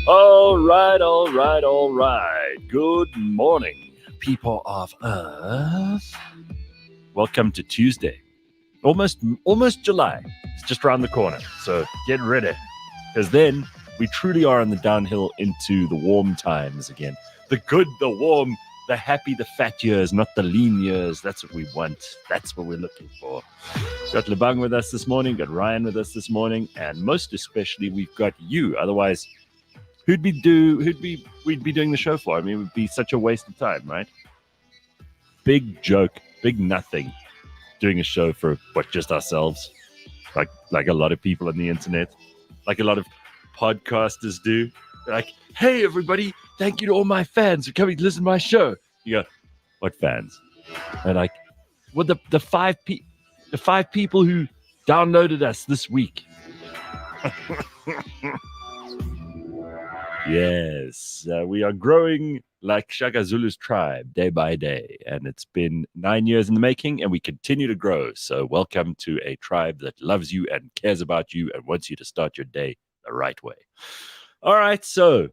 All right, all right, all right. Good morning, people of Earth. Welcome to Tuesday. Almost July. It's just around the corner. So get ready. Because then we truly are on the downhill into the warm times again. The good, the warm, the happy, the fat years, not the lean years. That's what we want. That's what we're looking for. Got Lebang with us this morning, got Ryan with us this morning, and most especially we've got you. Otherwise, we'd be doing the show for? I mean, it would be such a waste of time, right? Big joke, big nothing, doing a show for just ourselves, like a lot of people on the internet, like a lot of podcasters do. They're like, hey everybody, thank you to all my fans for coming to listen to my show. You go, what fans? They're like, well, the five people who downloaded us this week. Yes, we are growing like Shaka Zulu's tribe day by day, and it's been 9 years in the making, and we continue to grow. So welcome to a tribe that loves you and cares about you and wants you to start your day the right way. All right, so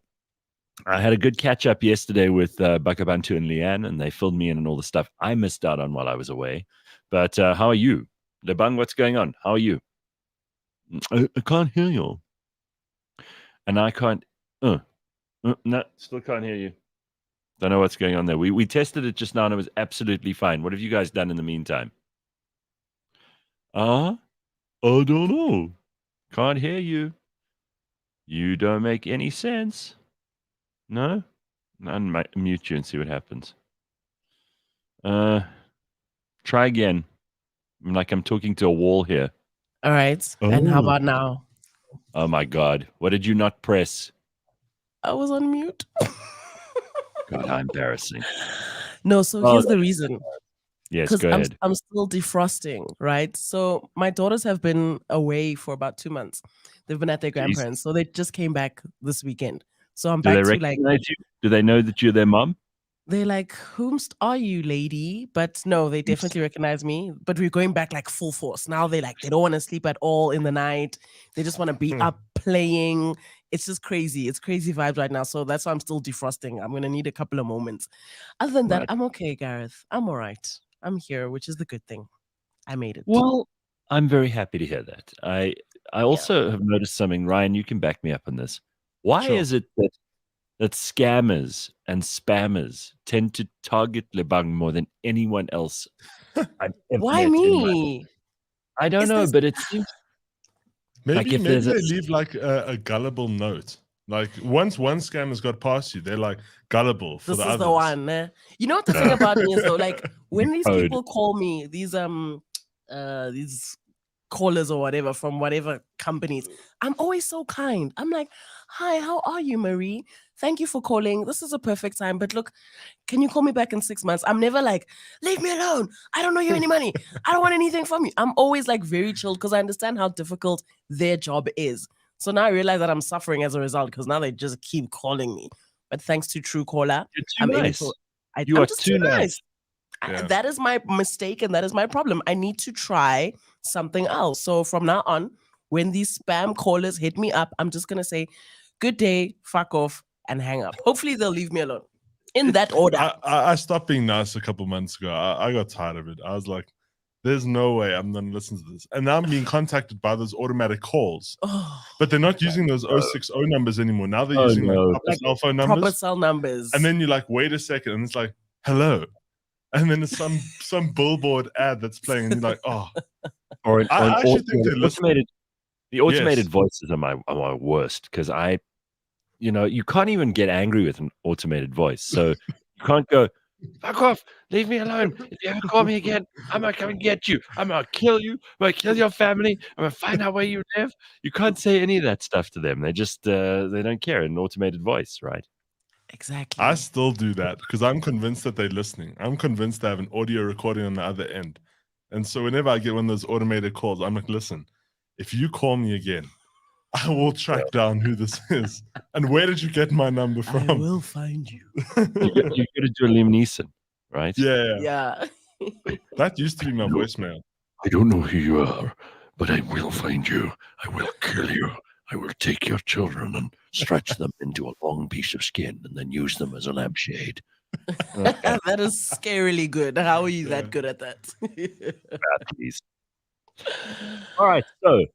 I had a good catch up yesterday with Bakabantu and Leanne, and they filled me in on all the stuff I missed out on while I was away. But how are you? Lebang, what's going on? How are you? I can't hear you. And I can't... no, still can't hear you. Don't know what's going on there. We tested it just now and it was absolutely fine. What have you guys done in the meantime? I don't know. Can't hear you. You don't make any sense. No? Unmute you and see what happens. Try again. I'm talking to a wall here. All right. Oh. And how about now? Oh my God. What did you not press? I was on mute. God, how embarrassing. No, so here's the reason. Yes, go ahead. I'm still defrosting, right? So my daughters have been away for about 2 months. They've been at their grandparents. So they just came back this weekend. So I'm back to like... you? Do they know that you're their mom? They're like, whomst are you, lady? But no, they definitely recognize me. But we're going back like full force. Now they don't want to sleep at all in the night. They just want to be up playing. It's just crazy. It's crazy vibes right now. So that's why I'm still defrosting. I'm going to need a couple of moments. Other than that, I'm okay, Gareth. I'm all right. I'm here, which is the good thing. I made it. Well, I'm very happy to hear that. I also have noticed something. Ryan, you can back me up on this. Why is it that scammers and spammers tend to target Lebang more than anyone else? Why me? I don't know, but it seems maybe they leave like a gullible note. Like once one scammer's got past you, they're like gullible for the others. This is the one. You know what the thing about me is though, like when these people call me, these callers or whatever from whatever companies, I'm always so kind. I'm like, hi, how are you, Marie? Thank you for calling. This is a perfect time. But look, can you call me back in 6 months? I'm never like, leave me alone. I don't know you any money. I don't want anything from you. I'm always like very chilled because I understand how difficult their job is. So now I realize that I'm suffering as a result because now they just keep calling me. But thanks to Truecaller, I'm nice. You are too nice. Yeah. That is my mistake and that is my problem. I need to try something else. So from now on, when these spam callers hit me up, I'm just going to say, good day, fuck off, and hang up. Hopefully they'll leave me alone. In that order. I stopped being nice a couple months ago. I got tired of it. I was like, there's no way I'm going to listen to this. And now I'm being contacted by those automatic calls. But they're not using those 060 numbers anymore. Now they're using like proper cell phone numbers. Proper cell numbers. And then you're like, wait a second. And it's like, hello. And then there's some billboard ad that's playing, and you're like, oh. I actually think they're listening. The automated voices are my worst because you can't even get angry with an automated voice. So you can't go, fuck off, leave me alone. If you ever call me again, I'm going to come and get you. I'm going to kill you. I'm going to kill your family. I'm going to find out where you live. You can't say any of that stuff to them. They just, they don't care in an automated voice, right? Exactly. I still do that because I'm convinced that they're listening. I'm convinced they have an audio recording on the other end. And so whenever I get one of those automated calls, I'm like, listen, if you call me again, I will track down who this is. And where did you get my number from? I will find you. You got to do a Liam Neeson, right? Yeah. That used to be my voicemail. I don't know who you are, but I will find you. I will kill you. I will take your children and stretch them into a long piece of skin and then use them as a lampshade. That is scarily good. How are you that good at that? Please. All right. So,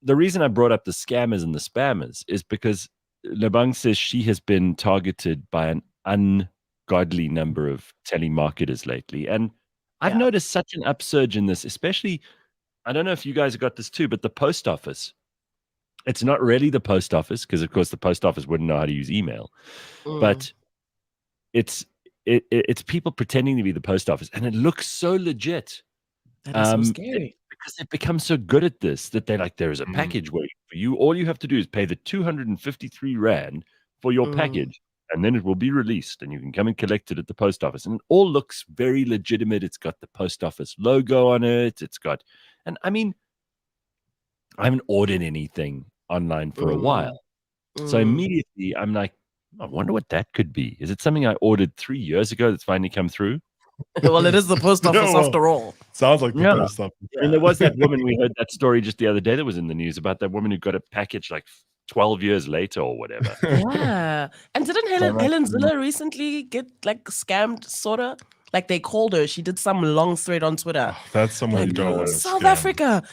the reason I brought up the scammers and the spammers is because Lebang says she has been targeted by an ungodly number of telemarketers lately. And I've noticed such an upsurge in this, especially, I don't know if you guys have got this too, but the post office. It's not really the post office because, of course, the post office wouldn't know how to use email. But it's people pretending to be the post office, and it looks so legit. That is so scary. Because they've become so good at this that they're like, there is a package waiting for you. All you have to do is pay the 253 Rand for your package, and then it will be released, and you can come and collect it at the post office. And it all looks very legitimate. It's got the post office logo on it. It's got, and I mean, I haven't ordered anything online for a while. So immediately I'm like, I wonder what that could be. Is it something I ordered 3 years ago that's finally come through? Well, it is the post office after all. Sounds like the post office. And there was that woman, we heard that story just the other day that was in the news about that woman who got a package like 12 years later or whatever. Yeah. And didn't Helen Ziller recently get like scammed, sort of? Like they called her. She did some long thread on Twitter. That's someone you don't want to South scam. Africa,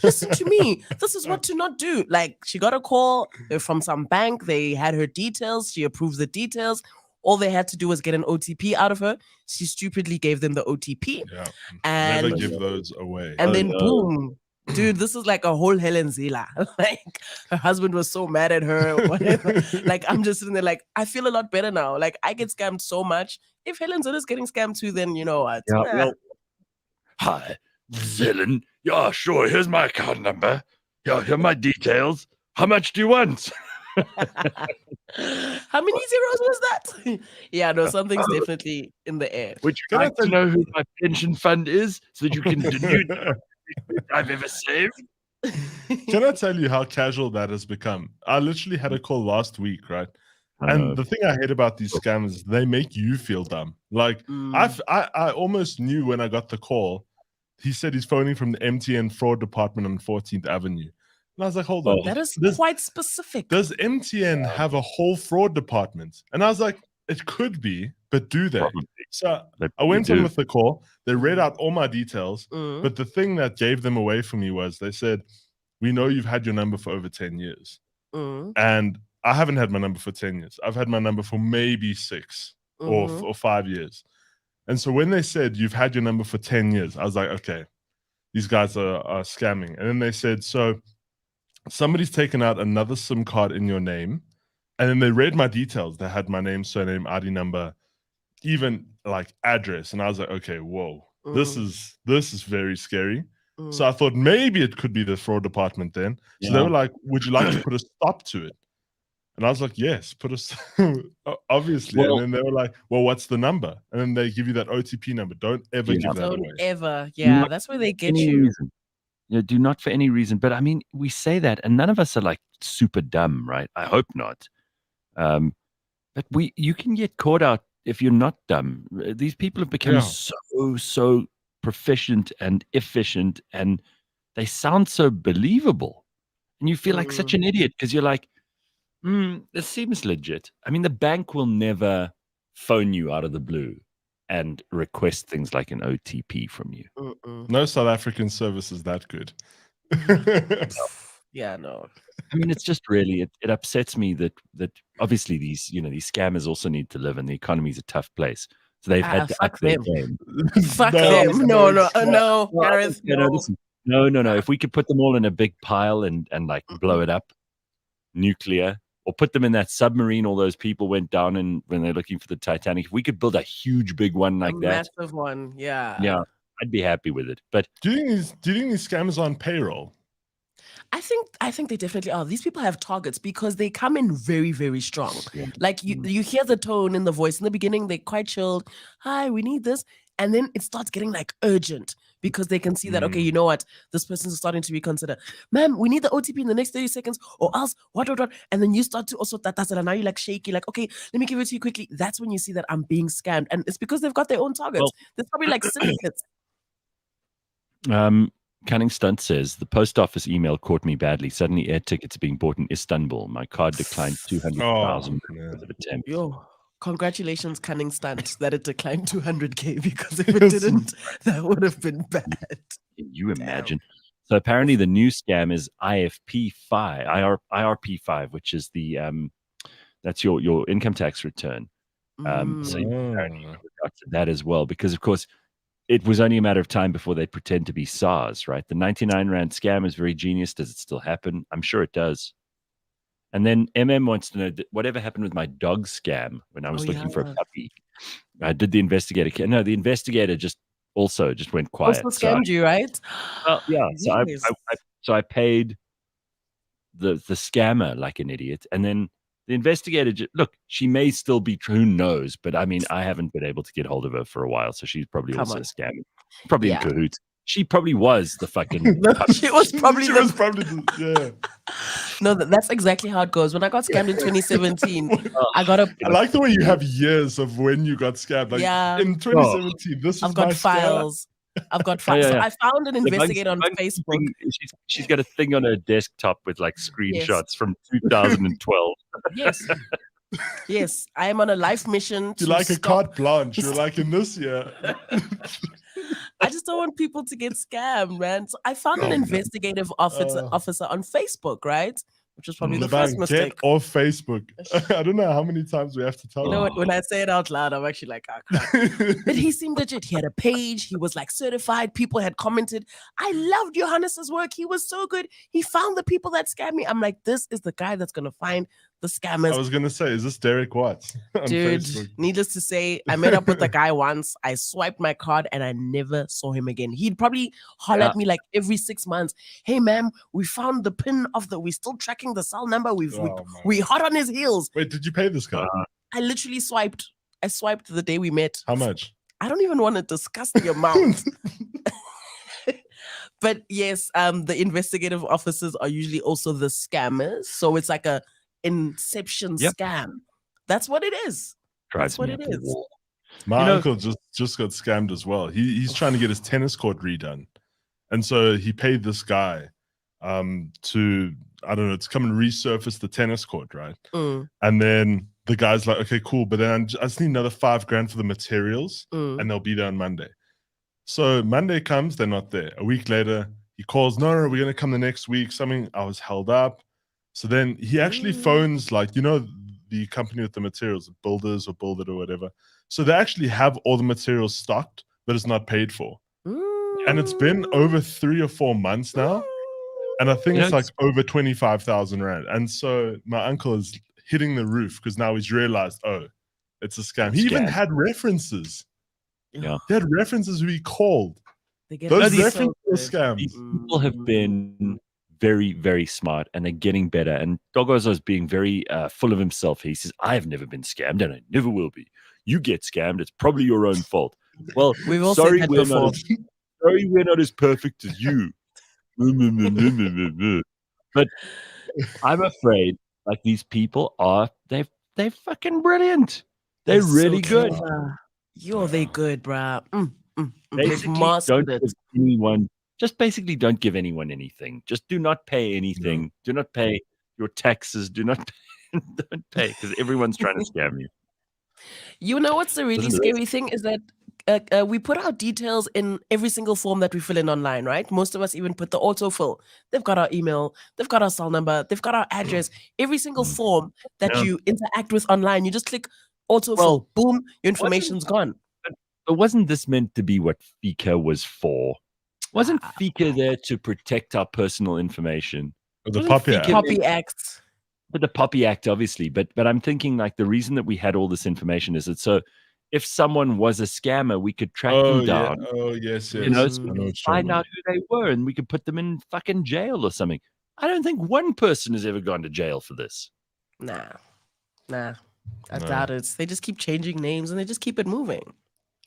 listen to me. This is what to not do. Like she got a call from some bank. They had her details. She approved the details. All they had to do was get an OTP out of her. She stupidly gave them the OTP. Yeah. And never give those away. And then boom. Dude, this is like a whole Helen Zila. Like her husband was so mad at her or whatever. Like I'm just sitting there like, I feel a lot better now. Like I get scammed so much. If Helen Zila's getting scammed too, then you know what? Yeah, well, hi, Zillen. Yeah, sure. Here's my account number. Yeah, here are my details. How much do you want? How many zeros was that? Yeah, no, something's definitely in the air. Would you like to know who my pension fund is so that you can deduce I've ever saved? Can I tell you how casual that has become? I literally had a call last week, right? And the thing I hate about these scams is they make you feel dumb. Like I almost knew when I got the call. He said he's phoning from the MTN fraud department on 14th Avenue. And I was like, hold on. That is quite specific. Does MTN have a whole fraud department? And I was like, it could be, but do they? Probably. So I went on with the call. They read out all my details. But the thing that gave them away for me was they said, we know you've had your number for over 10 years. And I haven't had my number for 10 years. I've had my number for maybe 6 or 5 years. And so when they said, you've had your number for 10 years, I was like, okay, these guys are scamming. And then they said, so somebody's taken out another SIM card in your name. And then they read my details. They had my name, surname, ID number, even like address. And I was like, okay, whoa, this is very scary. So I thought maybe it could be the fraud department then. So they were like, would you like to put a stop to it? And I was like, yes, put a obviously. Well, and then they were like, well, what's the number? And then they give you that OTP number. Don't ever give that away. Don't ever. Yeah, that's where they get you. Do not for any reason. But I mean, we say that, and none of us are like super dumb, right? I hope not. But you can get caught out if you're not dumb. These people have become so proficient and efficient, and they sound so believable. And you feel like such an idiot because you're like, this seems legit. I mean, the bank will never phone you out of the blue and request things like an OTP from you. No South African service is that good. Yeah, no. I mean, it's just really, it upsets me that obviously these scammers also need to live, and the economy's a tough place. So they've had to up their game. Fuck them. No, Gareth. No. If we could put them all in a big pile and like blow it up, nuclear, or put them in that submarine all those people went down in when they're looking for the Titanic. If we could build a huge big one like that. Massive one, yeah. Yeah, I'd be happy with it. But do you think these scammers are on payroll? I think they definitely are. These people have targets because they come in very, very strong. Yeah. Like you hear the tone in the voice. In the beginning, they're quite chilled. Hi, we need this. And then it starts getting like urgent because they can see that, okay, you know what? This person's starting to be considered. Ma'am, we need the OTP in the next 30 seconds or else what. And then you start to also, that's it. And now you're like shaky, like, okay, let me give it to you quickly. That's when you see that I'm being scammed. And it's because they've got their own targets. There's probably like syndicates. Cunning Stunt says the post office email caught me badly. Suddenly, air tickets being bought in Istanbul. My card declined 200,000 man. of attempt. Yo, congratulations, Cunning Stunt, that it declined 200K, because if it didn't, that would have been bad. Can you imagine? So apparently, the new scam is IRP5, which is the that's your income tax return. So you apparently got to that as well, because of course it was only a matter of time before they pretend to be SARS, right? The 99 Rand scam is very genius. Does it still happen? I'm sure it does. And then wants to know whatever happened with my dog scam when I was looking for a puppy. I did the investigator. No, the investigator just went quiet. Also scammed you, right? Well, yeah. So Yes. I paid the scammer like an idiot, and then the investigator, look, she may still be, who knows? But I mean, I haven't been able to get hold of her for a while, so she's probably also a scammer. Probably in cahoots. She probably was the fucking. She was probably yeah. No, that's exactly how it goes. When I got scammed in 2017, I like the way you have years of when you got scammed. Like in 2017, this is I've got files. I've got files. So I found an investigator on Facebook. She's got a thing on her desktop with like screenshots from 2012. Yes. Yes, I am on a life mission. You're like a carte blanche. You're like in this year. I just don't want people to get scammed, man. So I found an investigative officer on Facebook, right? Which was probably the first mistake. Get off Facebook. I don't know how many times we have to tell you. You know what? When I say it out loud, I'm actually like, crap. But he seemed legit. He had a page. He was like certified. People had commented. I loved Johannes's work. He was so good. He found the people that scammed me. I'm like, this is the guy that's going to find the scammers. I was going to say, is this Derek Watts? Dude, Facebook? Needless to say, I met up with the guy once. I swiped my card and I never saw him again. He'd probably holler at me like every 6 months. Hey, ma'am, we found the pin of we're still tracking the cell number. We hot on his heels. Wait, did you pay this guy? I literally swiped. I swiped the day we met. How much? I don't even want to discuss the amount. But yes, the investigative officers are usually also the scammers. So it's like a inception scam. That's what it is. That's what it is. My uncle just got scammed as well. He's trying to get his tennis court redone. And so he paid this guy to, I don't know, to come and resurface the tennis court, right? And then the guy's like, okay, cool. But then I just need another $5,000 for the materials and they'll be there on Monday. So Monday comes, they're not there. A week later, he calls, no, we're going to come the next week. I was held up. So then he actually phones, like, you know, the company with the materials, builders or Build It or whatever. So they actually have all the materials stocked, but it's not paid for. And it's been over 3 or 4 months now. And I think it's like over 25,000 Rand. And so my uncle is hitting the roof because now he's realized, oh, it's a scam. He even had references. Yeah. He had references who he called. Those references are scams. These people have been very, very smart and they're getting better. And Dogozo is being very full of himself. He says, I've never been scammed and I never will be. You get scammed, it's probably your own fault. Well, we've all said that before. Sorry, we're not as perfect as you. But I'm afraid, like, these people are, they're fucking brilliant. They're really good. They good, bruh. Basically don't give anyone anything. Just do not pay anything. No. Do not pay your taxes. Don't pay, because everyone's trying to scam you. You know what's the really scary thing is that we put our details in every single form that we fill in online, right? Most of us even put the autofill. They've got our email, they've got our cell number, they've got our address. Every single form that you interact with online, you just click autofill. Boom, your information's gone. But wasn't this meant to be what FICA was for? Wasn't FICA there to protect our personal information? The Poppy Act. But the Poppy Act, obviously. But I'm thinking, like, the reason that we had all this information is that so if someone was a scammer, we could track them down. Yeah. Oh, yes. You know, so we could find out who they were and we could put them in fucking jail or something. I don't think one person has ever gone to jail for this. Nah. I doubt it. They just keep changing names and they just keep it moving.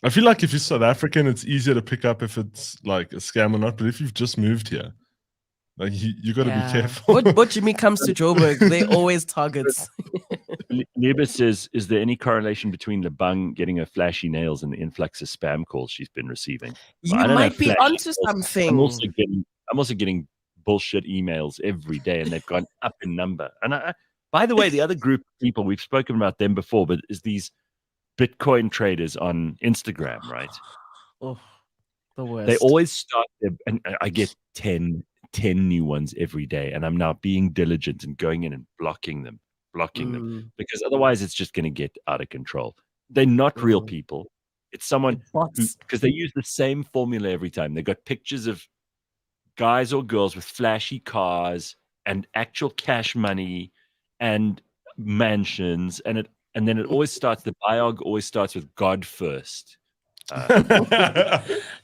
I feel like if you're South African, it's easier to pick up if it's like a scam or not. But if you've just moved here, like you got to be careful. But Jimmy comes to Joburg, they always targets. Liba says, is there any correlation between Lebang getting her flashy nails and the influx of spam calls she's been receiving? You I don't might have be flashy onto nails. something. I'm also getting bullshit emails every day, and they've gone up in number. And by the way, the other group of people, we've spoken about them before, but is these Bitcoin traders on Instagram, right? Oh, the worst. They always start there, and I get 10 new ones every day, and I'm now being diligent and going in and blocking them, because otherwise it's just going to get out of control. They're not real people. It's someone who, because they use the same formula every time. They got pictures of guys or girls with flashy cars and actual cash money and mansions, and then it always starts. The biog always starts with God first.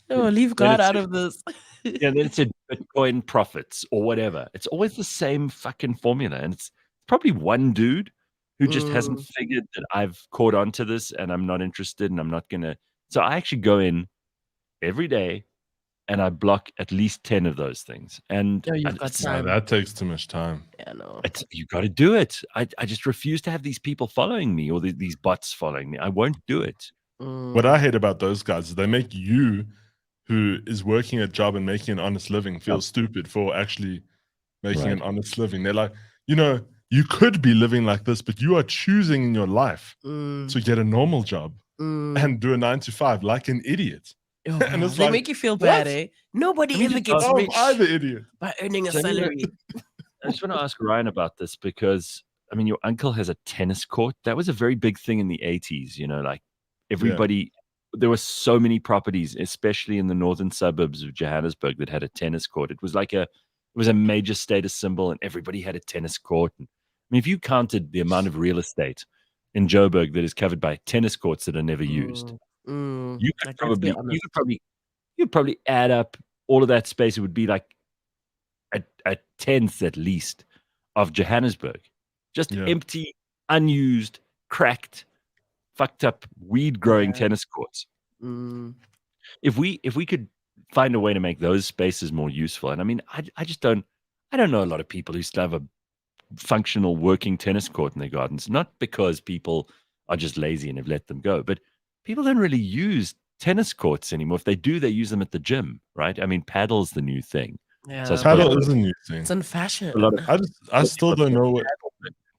Leave God out of this. Yeah, then it said Bitcoin profits or whatever. It's always the same fucking formula, and it's probably one dude who just hasn't figured that I've caught on to this, and I'm not interested, and I'm not gonna. So I actually go in every day, and I block at least 10 of those things. And you've got time. That takes too much time. Yeah, no. You got to do it. I just refuse to have these people following me or these bots following me. I won't do it. What I hate about those guys is they make you, who is working a job and making an honest living, feel stupid for actually making an honest living. They're like, you could be living like this, but you are choosing in your life to get a normal job and do a 9 to 5 like an idiot. And it's they make you feel bad, eh? Nobody ever gets rich I'm the idiot by earning a salary. I just want to ask Ryan about this because, I mean, your uncle has a tennis court. That was a very big thing in the 80s, like everybody, there were so many properties, especially in the northern suburbs of Johannesburg, that had a tennis court. It was like it was a major status symbol, and everybody had a tennis court. And, I mean, if you counted the amount of real estate in Joburg that is covered by tennis courts that are never used, you'd probably add up all of that space. It would be like a tenth at least of Johannesburg, just empty, unused, cracked, fucked up, weed growing tennis courts. If we could find a way to make those spaces more useful, and I mean, I don't know a lot of people who still have a functional working tennis court in their gardens, not because people are just lazy and have let them go, but people don't really use tennis courts anymore. If they do, they use them at the gym, right? I mean, paddle's the new thing. Yeah, so paddle is a new thing. It's in fashion. I still don't know what.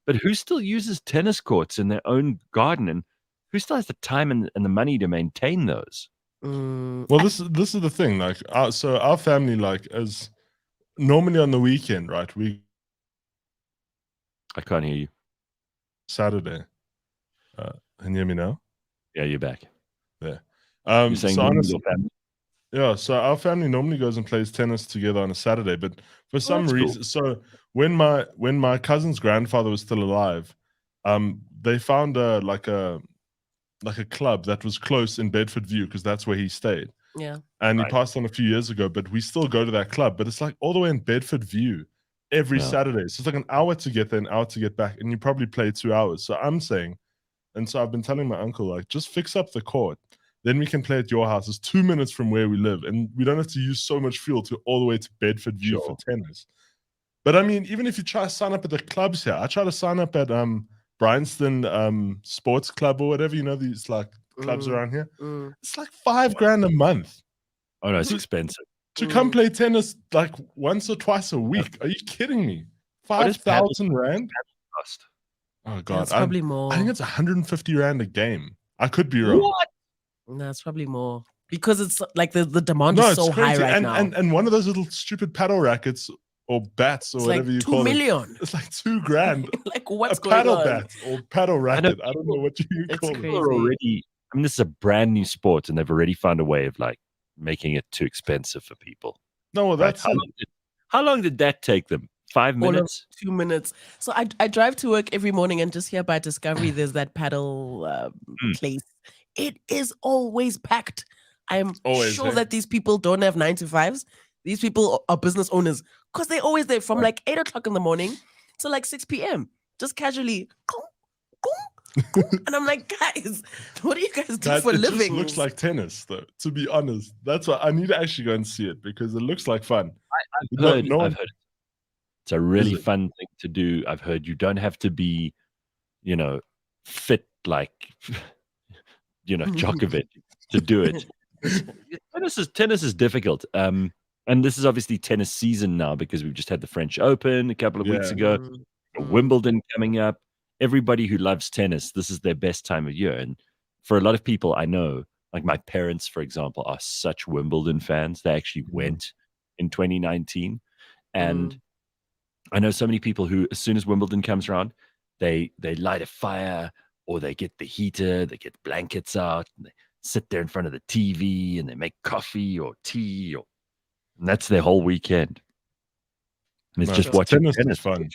But who still uses tennis courts in their own garden, and who still has the time and the money to maintain those? Well, this is the thing. Like, so our family, like, as normally on the weekend, right? I can't hear you. Saturday. Can you hear me now? Yeah, you're back. There. You're saying so honestly, family? Yeah, so our family normally goes and plays tennis together on a Saturday, but for some reason, so when my cousin's grandfather was still alive, they found a club that was close in Bedford View because that's where he stayed. Yeah, and he passed on a few years ago, but we still go to that club. But it's like all the way in Bedford View every Saturday, so it's like an hour to get there, an hour to get back, and you probably play 2 hours. So I'm saying, and so I've been telling my uncle, like, just fix up the court. Then we can play at your house. It's 2 minutes from where we live, and we don't have to use so much fuel to all the way to Bedford View for tennis. But I mean, even if you try to sign up at the clubs here, I try to sign up at Bryanston Sports Club or whatever, these like clubs around here. It's like $5,000 a month. Oh no, it's expensive to come play tennis like once or twice a week. Are you kidding me? 5,000 rand. Cost? Oh god, it's probably more. I think it's 150 rand a game. I could be wrong. What? No, it's probably more because it's like the demand is so high right now. And one of those little stupid paddle rackets or bats or whatever you call $2 million. It. It's like $2,000. Like what's a going paddle on? Bat or paddle racket. I don't know what you call it. People are already. I mean, this is a brand new sport, and they've already found a way of like making it too expensive for people. No, well, that's how long did that take them? 5 minutes? 2 minutes. So I drive to work every morning, and just here by Discovery, there's that paddle place. It is always packed. I'm sure that these people don't have 9 to 5s. These people are business owners because they're always there from like 8 o'clock in the morning to like 6 p.m. Just casually. And I'm like, guys, what do you guys do for a living? It just looks like tennis, though, to be honest. That's why I need to actually go and see it because it looks like fun. I've heard it's a really fun thing to do. I've heard you don't have to be, fit like Djokovic to do it. Tennis is difficult. And this is obviously tennis season now because we've just had the French Open a couple of weeks ago, Wimbledon coming up. Everybody who loves tennis, this is their best time of year. And for a lot of people I know, like my parents, for example, are such Wimbledon fans. They actually went in 2019. And I know so many people who, as soon as Wimbledon comes around, they light a fire or they get the heater, they get blankets out, and they sit there in front of the TV and they make coffee or tea, and that's their whole weekend. And it's just watching tennis. Is fun.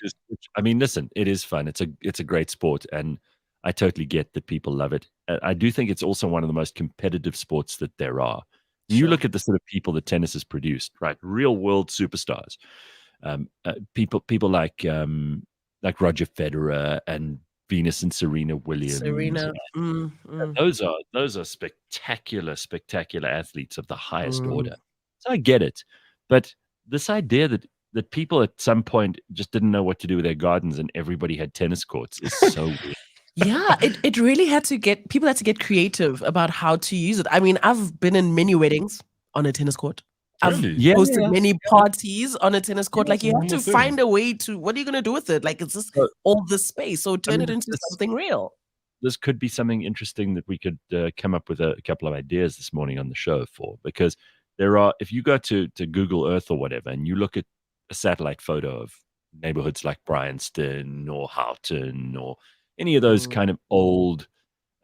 I mean, listen, it is fun. It's a great sport, and I totally get that people love it. I do think it's also one of the most competitive sports that there are. You look at the sort of people that tennis has produced, right? Real world superstars. People like Roger Federer and Venus and Serena Williams. Those are spectacular athletes of the highest order. So I get it, but this idea that people at some point just didn't know what to do with their gardens and everybody had tennis courts is so weird. Yeah, it really people had to get creative about how to use it. I mean, I've been in many weddings on a tennis court. I've hosted many parties on a tennis court. Like, you have to find a way to, what are you going to do with it? Like, it's just all this space. So turn it into something real. This could be something interesting that we could come up with a couple of ideas this morning on the show for, because if you go to Google Earth or whatever, and you look at a satellite photo of neighborhoods like Bryanston or Houghton or any of those kind of old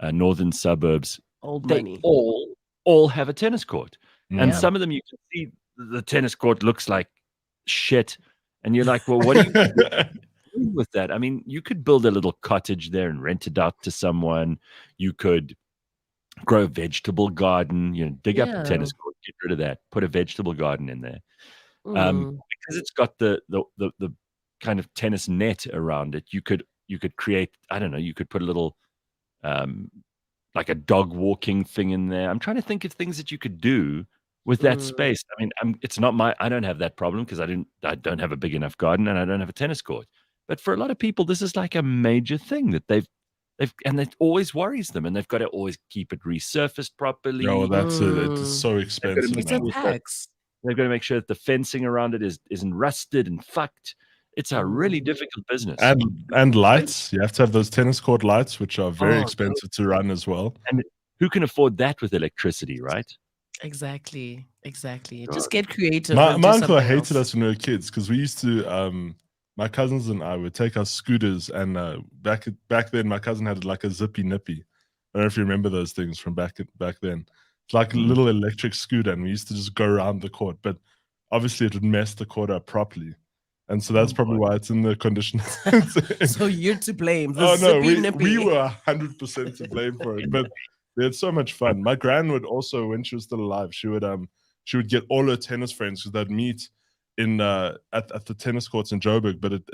northern suburbs, money. all have a tennis court. And some of them you can see the tennis court looks like shit. And you're like, well, what are you doing with that? I mean, you could build a little cottage there and rent it out to someone. You could grow a vegetable garden, dig up a tennis court, get rid of that, put a vegetable garden in there. Because it's got the kind of tennis net around it, you could create, I don't know, you could put a little like a dog walking thing in there. I'm trying to think of things that you could do with that space. I mean, it's not I don't have that problem because I don't have a big enough garden and I don't have a tennis court. But for a lot of people, this is like a major thing that they've and it always worries them, and they've got to always keep it resurfaced properly. No, that's it. It's so expensive. It's a tax. They've got to make sure that the fencing around it isn't rusted and fucked. It's a really difficult business. And lights. You have to have those tennis court lights, which are very expensive to run as well. And who can afford that with electricity, right? Exactly. Just get creative. My uncle hated us when we were kids because we used to, my cousins and I would take our scooters, and back then my cousin had like a zippy nippy. I don't know if you remember those things from back then. It's like a little electric scooter, and we used to just go around the court, but obviously it would mess the court up properly. And so that's probably why it's in the condition. So you're to blame. We were 100% to blame for it, but we had so much fun. My gran would also, when she was still alive, she would get all her tennis friends, because they'd meet in at the tennis courts in Joburg, but it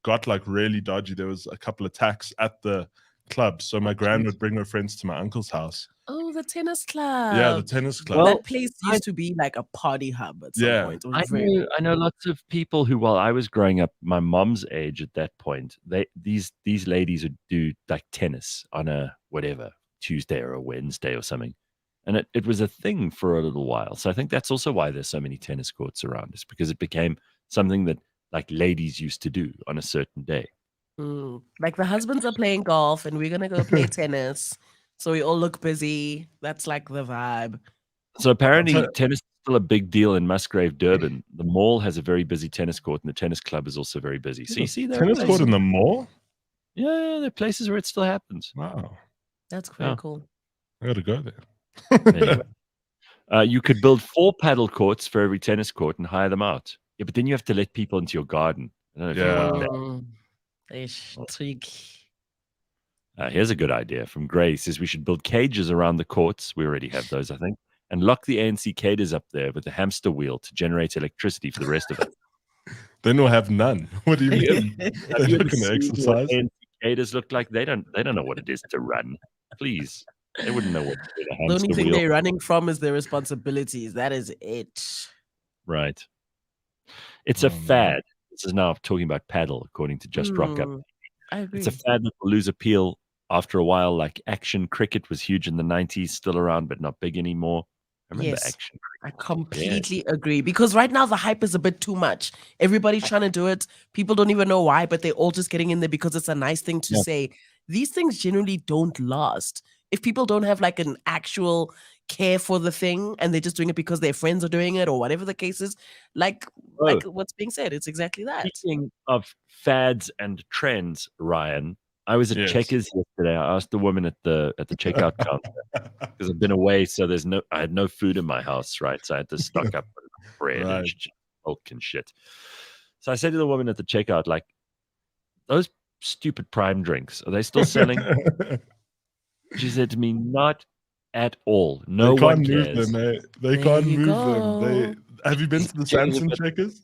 got like really dodgy. There was a couple of attacks at the club, so my gran would bring her friends to my uncle's house. Oh, the tennis club. Yeah, the tennis club. Well, that place used to be like a party hub at some point. I know lots of people who, while I was growing up, my mom's age at that point, these ladies would do like tennis on a whatever Tuesday or a Wednesday or something. And it was a thing for a little while. So I think that's also why there's so many tennis courts around us, because it became something that like ladies used to do on a certain day. Like the husbands are playing golf and we're going to go play tennis. So we all look busy. That's like the vibe. So apparently tennis is still a big deal in Musgrave, Durban. The mall has a very busy tennis court, and the tennis club is also very busy. So you see that tennis court in the mall? Yeah, there are places where it still happens. Wow. That's very cool. I got to go there. Anyway. You could build 4 paddle courts for every tennis court and hire them out. Yeah, but then you have to let people into your garden. I don't know if you want that. Here's a good idea from Gray. Says we should build cages around the courts. We already have those, I think. And lock the ANC cadres up there with a hamster wheel to generate electricity for the rest of us. Then we'll have none. What do you mean? They're not going to exercise. ANC cadres look like they don't know what it is to run. Please. They wouldn't know what to do. The only thing they're running from is their responsibilities. That is it. Right. It's a fad. This is now talking about paddle, according to Just Rock Up. I agree. It's a fad that will lose appeal after a while. Like action cricket was huge in the 90s, still around, but not big anymore. I remember Yes. action I cricket. completely agree because right now the hype is a bit too much. Everybody's trying to do it. People don't even know why, but they're all just getting in there because it's a nice thing to Yeah. say. These things generally don't last. If people don't have like an actual care for the thing and they're just doing it because their friends are doing it or whatever the case is, like Oh. what's being said, it's exactly that. Speaking of fads and trends, Ryan, I was at Yes. Checkers yesterday. I asked the woman at the checkout counter because I've been away, so I had no food in my house, right? So I had to stock up on bread Right. and milk and shit. So I said to the woman at the checkout, like, those stupid Prime drinks, are they still selling? She said to me, not at all. No They one can't move cares. them, eh? They There can't you move them. go. Have you been to the Checkers have Samsung got- Checkers?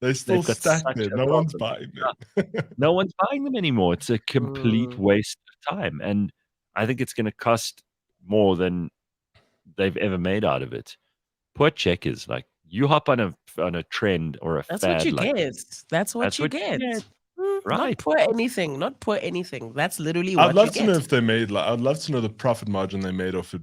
They're still They've got stacked such there. a No one's problem. buying them. No one's buying them anymore. It's a complete Mm. waste of time. And I think it's going to cost more than they've ever made out of it. Poor Checkers. Like, you hop on a trend or a That's fad. what you like, get. That's what that's you what you get. get. Not Right. poor anything. Not poor anything. That's literally I'd what love you to get. know if they made I'd love to know the profit margin they made off it.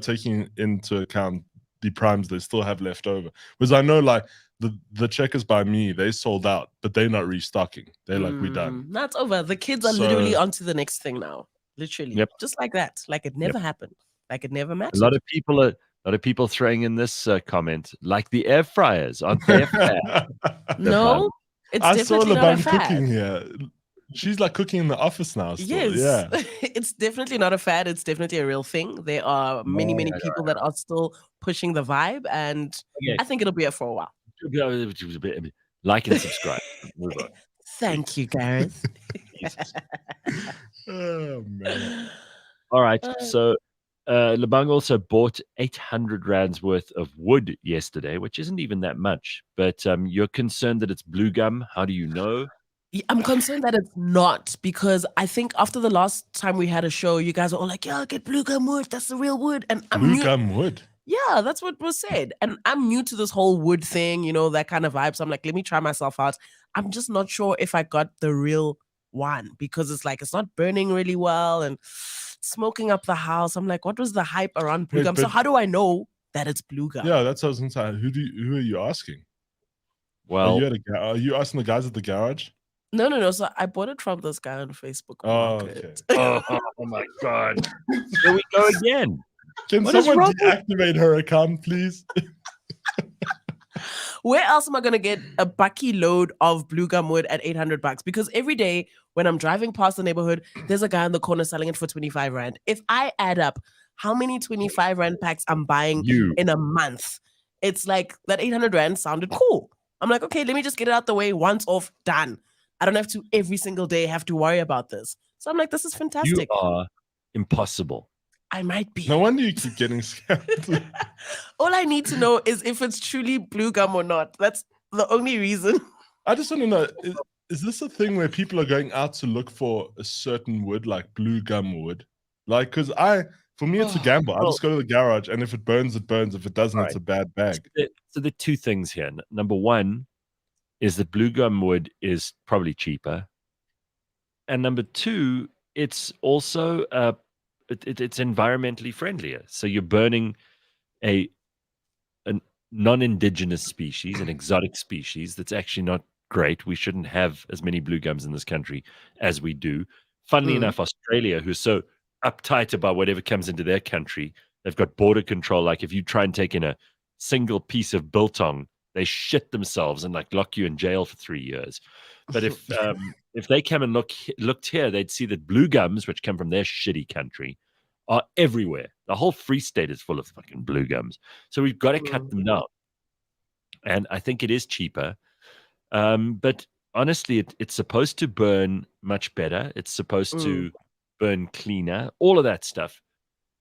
Taking into account the primes they still have left over. Because I know like the Checkers by me, they sold out, but they're not restocking. They're like, we're done. That's over. The kids are literally So- onto the next thing now. Literally. Yep. Just like that. Like it never happened. Like it never A mattered. lot of people throwing in this comment, like the air fryers, aren't they a fad? No, it's I saw definitely not a Lebang fad. cooking here. She's like cooking in the office now still. Yes. Yeah. It's definitely not a fad. It's definitely a real thing. There are many, many Right, people that are still pushing the vibe, and Okay. I think it'll be here for a while. Like and subscribe. Move on. Thank you, Gareth. Jesus. Oh man. All right. So Lebang also bought 800 rands worth of wood yesterday, which isn't even that much. But you're concerned that it's blue gum. How do you know? I'm concerned that it's not, because I think after the last time we had a show, you guys were all like, yeah, get blue gum wood. That's the real wood. And I'm Blue new. gum wood. Yeah, that's what was said. And I'm new to this whole wood thing, that kind of vibe. So I'm like, let me try myself out. I'm just not sure if I got the real one, because it's like, it's not burning really well and smoking up the house. I'm like, what was the hype around blue Wait, gum? So but- how do I know that it's blue gum? Yeah, that's what I was inside. Who are you asking? Well, Are you asking the guys at the garage? No. So I bought it from this guy on Facebook Oh, Market. oh my God. Here we go again. Can What is someone wrong with- deactivate her account, please? Where else am I gonna get a bucky load of blue gum wood at 800 bucks? Because every day when I'm driving past the neighborhood, there's a guy in the corner selling it for 25 rand. If I add up how many 25 rand packs I'm buying You. in a month, it's like that 800 rand sounded cool. I'm like, okay, let me just get it out the way, once off, done. I don't have to every single day have to worry about this. So I'm like, this is You fantastic. are impossible. I might be. No wonder you keep getting scammed. All I need to know is if it's truly blue gum or not. That's the only reason. I just want to know, is this a thing where people are going out to look for a certain wood, like blue gum wood? Like, because for me, it's a gamble. I just go to the garage, and if it burns, it burns. If it doesn't, Right. it's a bad bag. So there are two things here. Number one is that blue gum wood is probably cheaper. And number two, it's also it's environmentally friendlier. So you're burning a non-indigenous species, an exotic species that's actually not great. We shouldn't have as many blue gums in this country as we do. Funnily enough, Australia, who's so uptight about whatever comes into their country, they've got border control. Like if you try and take in a single piece of biltong, they shit themselves and like lock you in jail for 3 years. But if they come and looked here, they'd see that blue gums, which come from their shitty country, are everywhere. The whole Free State is full of fucking blue gums. So we've got to cut them down. And I think it is cheaper. But honestly, it's supposed to burn much better. It's supposed to burn cleaner, all of that stuff.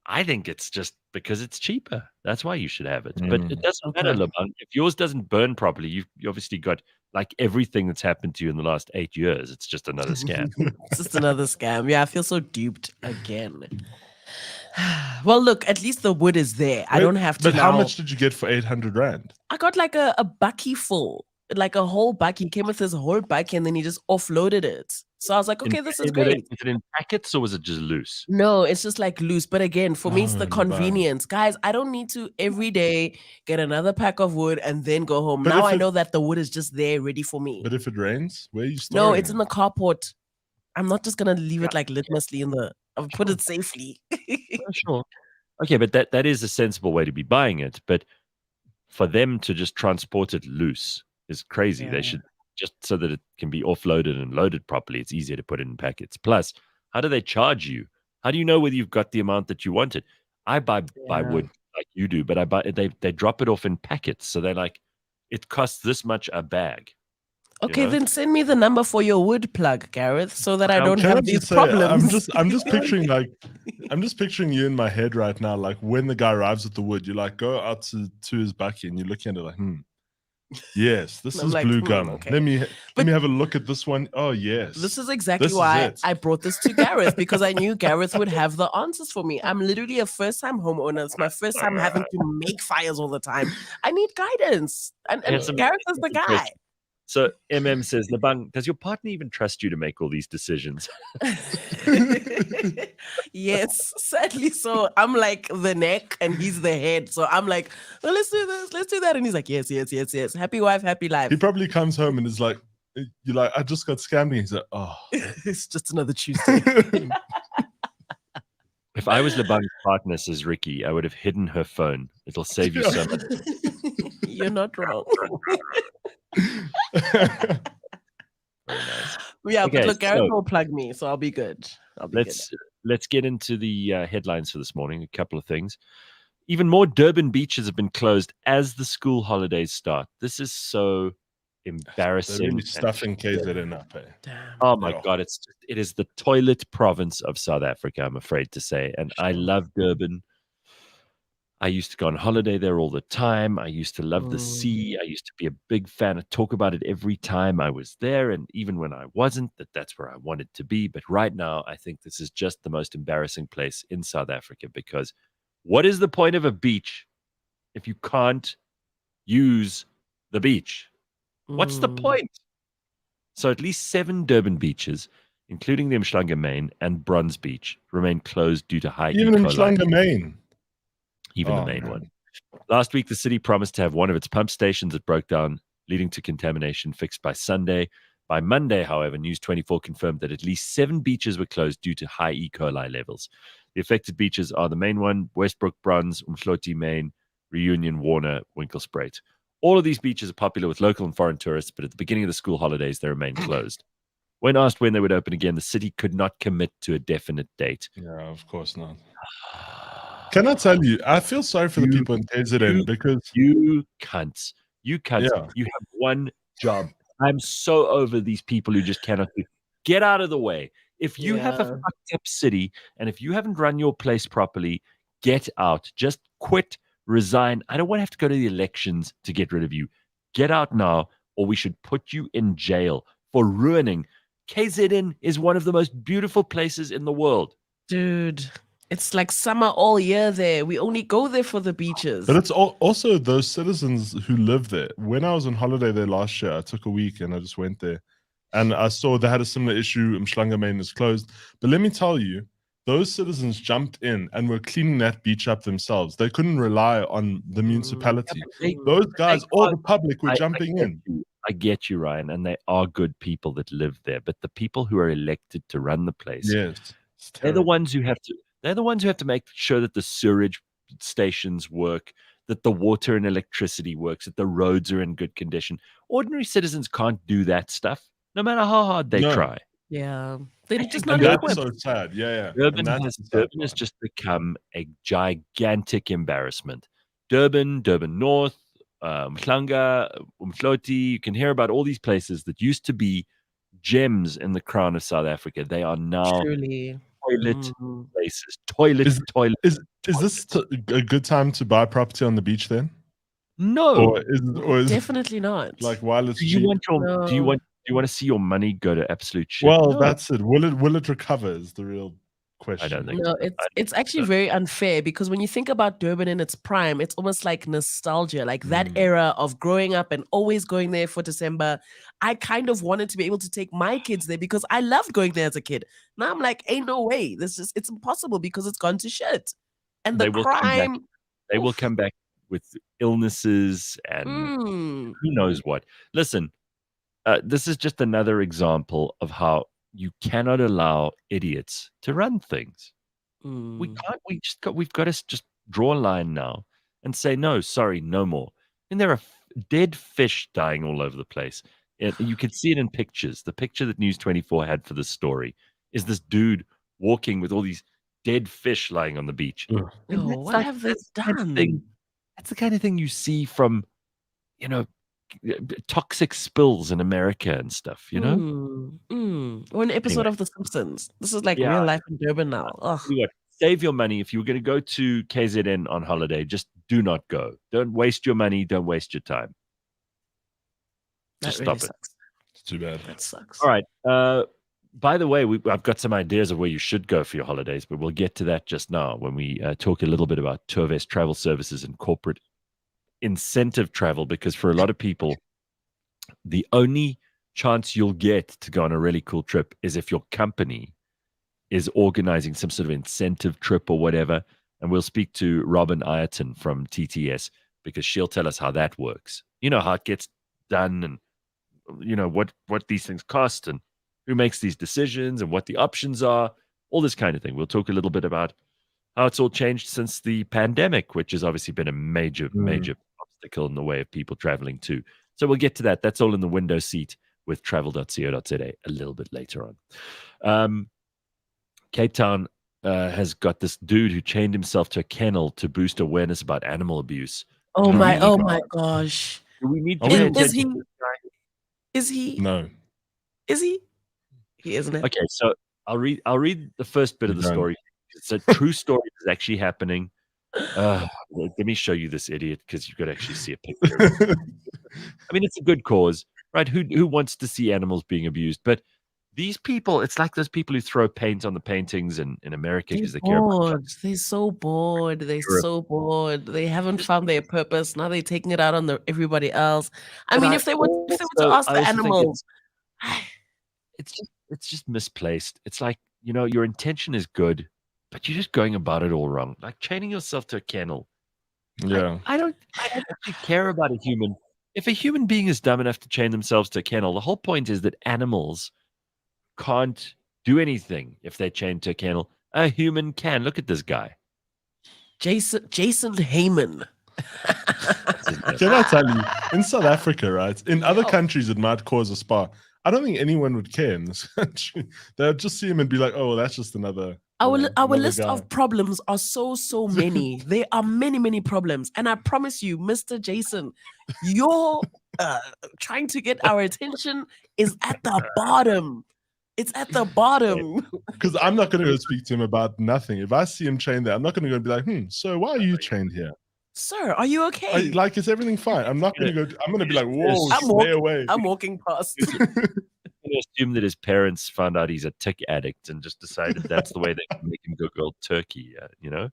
I think it's just because it's cheaper. That's why you should have it. But it doesn't matter, Lebang. If yours doesn't burn properly, you obviously got like everything that's happened to you in the last 8 years. It's just another scam. It's just another scam. Yeah, I feel so duped again. Well, look, at least the wood is there. I don't have to But now. how much did you get for 800 rand? I got like a bucky full. like a whole bucket. He came with his whole bucket and then he just offloaded it. So I was like, okay, this is great. Is it in packets or was it just loose? No, it's just like loose. But again, for me, it's the Oh, convenience. Guys, I don't need to every day get another pack of wood and then go home. But Now if I it- know that the wood is just there ready for me. But if it rains, where are you storing No, it's in it? the carport. I'm not just gonna leave it like litmusly in the. I'll put it safely. Sure. Okay, but that is a sensible way to be buying it. But for them to just transport it loose is crazy. Yeah. They should just so that it can be offloaded and loaded properly. It's easier to put it in packets. Plus, how do they charge you? How do you know whether you've got the amount that you wanted? I buy wood like you do, but they drop it off in packets. So they're like, it costs this much a bag. Okay, then send me the number for your wood plug, Gareth, so that I don't Can I have just these say, problems. I'm just picturing I'm just picturing you in my head right now. Like when the guy arrives with the wood, you like go out to his bucket and you're looking at it like, yes, this I'm is like, blue gum. okay. Let me But have a look at this one. Oh yes, this is exactly This is why it. I brought this to Gareth, because I knew Gareth would have the answers for me. I'm literally a first-time homeowner. It's my first time having to make fires all the time. I need guidance, and Gareth is the guy. So says, Lebang, does your partner even trust you to make all these decisions? Yes, sadly so. I'm like the neck and he's the head. So I'm like, well, let's do this, let's do that. And he's like, yes. Happy wife, happy life. He probably comes home and is like, you're like, I just got scammed. And he's like, oh. It's just another Tuesday. If I was Lebang's partner, says Ricky, I would have hidden her phone. It'll save you so much. You're not wrong. Very nice. Yeah, Okay, but look, Gareth so will plug me, so I'll be good. Let's get into the headlines for this morning. A couple of things. Even more Durban beaches have been closed as the school holidays start. This is so embarrassing. They're really stuffing KZN up. Damn. Oh my God, it is the toilet province of South Africa, I'm afraid to say. And I love Durban. I used to go on holiday there all the time. I used to love the sea. I used to be a big fan. I talk about it every time I was there. And even when I wasn't, that's where I wanted to be. But right now, I think this is just the most embarrassing place in South Africa, because what is the point of a beach if you can't use the beach? What's the point? So at least 7 Durban beaches, including the Umhlanga Main and Bronze Beach, remain closed due to high E. Even in coli. Umhlanga Main. Even the main one. Last week, the city promised to have one of its pump stations that broke down, leading to contamination fixed by Sunday. By Monday, however, News 24 confirmed that at least 7 beaches were closed due to high E. coli levels. The affected beaches are the main one, Westbrook, Bronze, Umhloti Main, Reunion, Warner, Winkelspruit. All of these beaches are popular with local and foreign tourists, but at the beginning of the school holidays, they remain closed. When asked when they would open again, the city could not commit to a definite date. Yeah, of course not. Can I tell you, I feel sorry for the people in KZN because you cunts. You cunts. Yeah. You have one job. I'm so over these people who just cannot do. Get out of the way. If you have a fucked up city and if you haven't run your place properly, get out. Just quit, resign. I don't want to have to go to the elections to get rid of you. Get out now, or we should put you in jail for ruining. KZN is one of the most beautiful places in the world. Dude, it's like summer all year there. We only go there for the beaches. But it's also those citizens who live there. When I was on holiday there last year, I took a week and I just went there. And I saw they had a similar issue. Umhlanga Main is closed. But let me tell you, those citizens jumped in and were cleaning that beach up themselves. They couldn't rely on the municipality. Those guys, all the public were jumping in. I get you, Ryan, and they are good people that live there. But the people who are elected to run the place, they're the ones who have to. They're the ones who have to make sure that the sewage stations work, that the water and electricity works, that the roads are in good condition. Ordinary citizens can't do that stuff, no matter how hard they try. Yeah, they're just And not that's equipped. so sad. Yeah. Durban has just become a gigantic embarrassment. Durban North, Umhlanga, Umhloti. You can hear about all these places that used to be gems in the crown of South Africa. They are now Truly. toilet places. Toilet. Is this a good time to buy property on the beach then? No. Or is Definitely not. like while it's do cheap? you want to see your money go to absolute shit? Well, No. that's it. Will it recover is the real question. I don't think No, so. it's actually very unfair because when you think about Durban in its prime, it's almost like nostalgia, like that era of growing up and always going there for December. I kind of wanted to be able to take my kids there because I loved going there as a kid. Now I'm like, ain't no way. It's impossible because it's gone to shit. And the They will come back. crime. They will come back with illnesses and Mm, who knows what. Listen, this is just another example of how you cannot allow idiots to run things. We mm. can't. We've got to just draw a line now and say no. Sorry, no more. And there are dead fish dying all over the place. You can see it in pictures. The picture that News 24 had for this story is this dude walking with all these dead fish lying on the beach. Ugh. And Oh, what have they that's the kind of done? thing. That's the kind of thing you see from, you know, toxic spills in America and stuff. You know. Or an episode Anyway. of The Simpsons. This is like Yeah. real life in Durban now. Ugh. Tell you what, save your money. If you were going to go to KZN on holiday, just do not go. Don't waste your money. Don't waste your time. Just That really stop it. sucks. It's too bad. That sucks. All right. By the way, I've got some ideas of where you should go for your holidays, but we'll get to that just now when we talk a little bit about Tourvest Travel Services and corporate incentive travel, because for a lot of people, the only chance you'll get to go on a really cool trip is if your company is organizing some sort of incentive trip or whatever. And we'll speak to Robyn Ireton from TTS because she'll tell us how that works. You know, how it gets done and, you know, what these things cost and who makes these decisions and what the options are, all this kind of thing. We'll talk a little bit about how it's all changed since the pandemic, which has obviously been a major obstacle in the way of people traveling too. So we'll get to that. That's all in the window seat with travel.co.za a little bit later on. Cape Town has got this dude who chained himself to a kennel to boost awareness about animal abuse. Oh my gosh. Do we need to Are pay we- attention Is he? to this guy? Is he? No. Is he? He isn't it? Okay, so I'll read the first bit of the You're done. story. It's a true story that's actually happening. Let me show you this idiot because you could actually see a picture. I mean, it's a good cause, right? Who wants to see animals being abused? But these people, it's like those people who throw paint on the paintings in America They're because they care about bored. They're so bored. They're Europe. so bored. They haven't found their purpose. Now they're taking it out on everybody else. I But mean, I if they were to also- ask I the also think animals, it's just misplaced. It's like, you know, your intention is good, but you're just going about it all wrong. Like chaining yourself to a kennel. Yeah. I don't actually care about a human. If a human being is dumb enough to chain themselves to a kennel, the whole point is that animals can't do anything if they're chained to a kennel. A human can. Look at this guy. Jason Heyman. Can I tell you, in South Africa, right? In other countries, it might cause a spark. I don't think anyone would care in this country. They'll just see him and be like, "Oh, well, that's just another." Our another list guy. of problems are so many. There are many problems, and I promise you, Mr. Jason, you're trying to get our attention is at the bottom. It's at the bottom. Because I'm not going to go speak to him about nothing. If I see him chained there, I'm not going to go and be like, so why are you chained here? Sir, are you okay? Like, is everything fine? I'm not going to go. I'm going to be like, whoa, stay away. I'm walking past. I'm going to assume that his parents found out he's a tick addict and just decided that's the way they can make him go cold turkey, you know?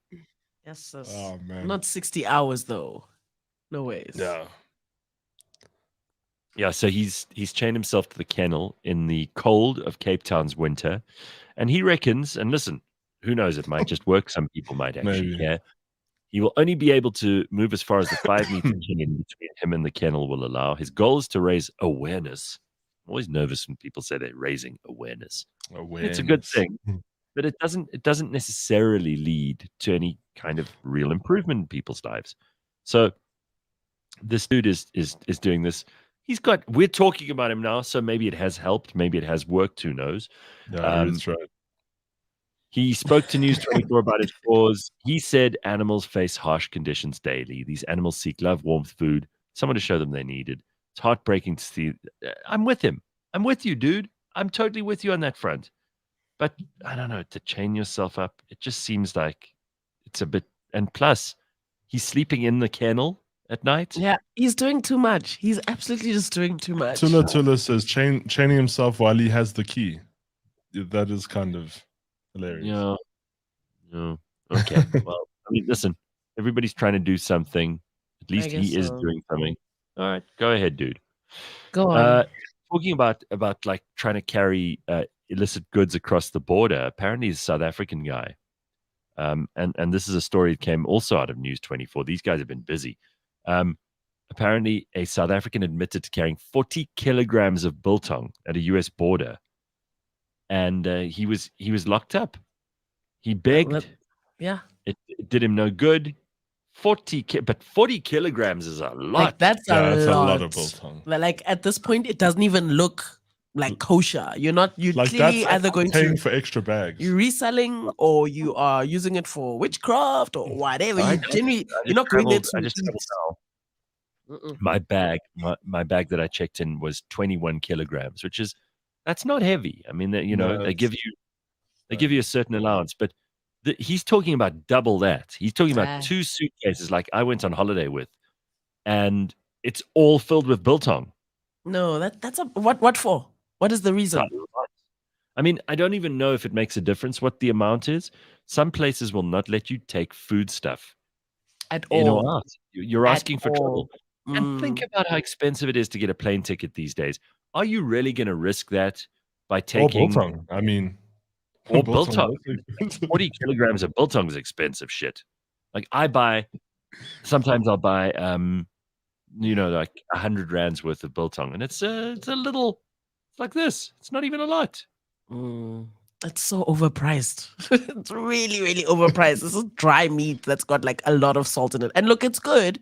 Yes, sis. Oh, man. Not 60 hours, though. No ways. Yeah. Yeah, so he's chained himself to the kennel in the cold of Cape Town's winter. And he reckons, and listen, who knows, it might just work. Some people might actually Maybe. care. He will only be able to move as far as the 5-meter chain between him and the kennel will allow. His goal is to raise awareness. I'm always nervous when people say they're raising awareness. It's a good thing, but it doesn't necessarily lead to any kind of real improvement in people's lives. So this dude is doing this. We're talking about him now, so maybe it has helped, maybe it has worked, who knows. Yeah, that's right. He spoke to News 24 about his cause. He said animals face harsh conditions daily. These animals seek love, warmth, food, someone to show them they needed. It's heartbreaking to see. I'm with him. I'm with you, dude. I'm totally with you on that front. But I don't know, to chain yourself up, it just seems like it's a bit. And plus, he's sleeping in the kennel at night. Yeah, he's doing too much. He's absolutely just doing too much. Tula says chaining himself while he has the key. That is kind of hilarious. Yeah, Oh, okay. Well, I mean, listen, everybody's trying to do something. At least guess he is so. doing something. All right, go ahead, dude. Go on. Talking about like trying to carry illicit goods across the border. Apparently, he's a South African guy. And this is a story that came also out of News 24. These guys have been busy. Apparently, a South African admitted to carrying 40 kilograms of biltong at a U.S. border, and he was locked up. He begged. Yeah. It did him no good. 40 kilograms is a lot. Like that's That's a a lot. lot of biltong. Like at this point, it doesn't even look like kosher. You're Like clearly that's either going paying to for extra bags. you're reselling or you are using it for witchcraft or whatever. I You just- generally I you're just not going there traveled- I to just eat. traveled now. Mm-mm. My bag that I checked in was 21 kilograms, which is that's not heavy. I mean, No, they it's- give you a certain allowance, but he's talking about double that. He's talking Ah. about 2 suitcases like I went on holiday with, and it's all filled with biltong. No, that's a what for? What is the reason? I mean, I don't even know if it makes a difference what the amount is. Some places will not let you take food stuff At in all. or out. You're At asking for all. trouble. And think Mm. about how expensive it is to get a plane ticket these days. Are you really going to risk that by Or taking biltong. I mean, or biltong? is expensive. 40 kilograms of biltong is expensive shit. Like sometimes I'll buy, like 100 rands worth of biltong, and it's a little, it's like this. It's not even a lot. It's so overpriced. It's really, really overpriced. This is dry meat that's got like a lot of salt in it. And look, it's good.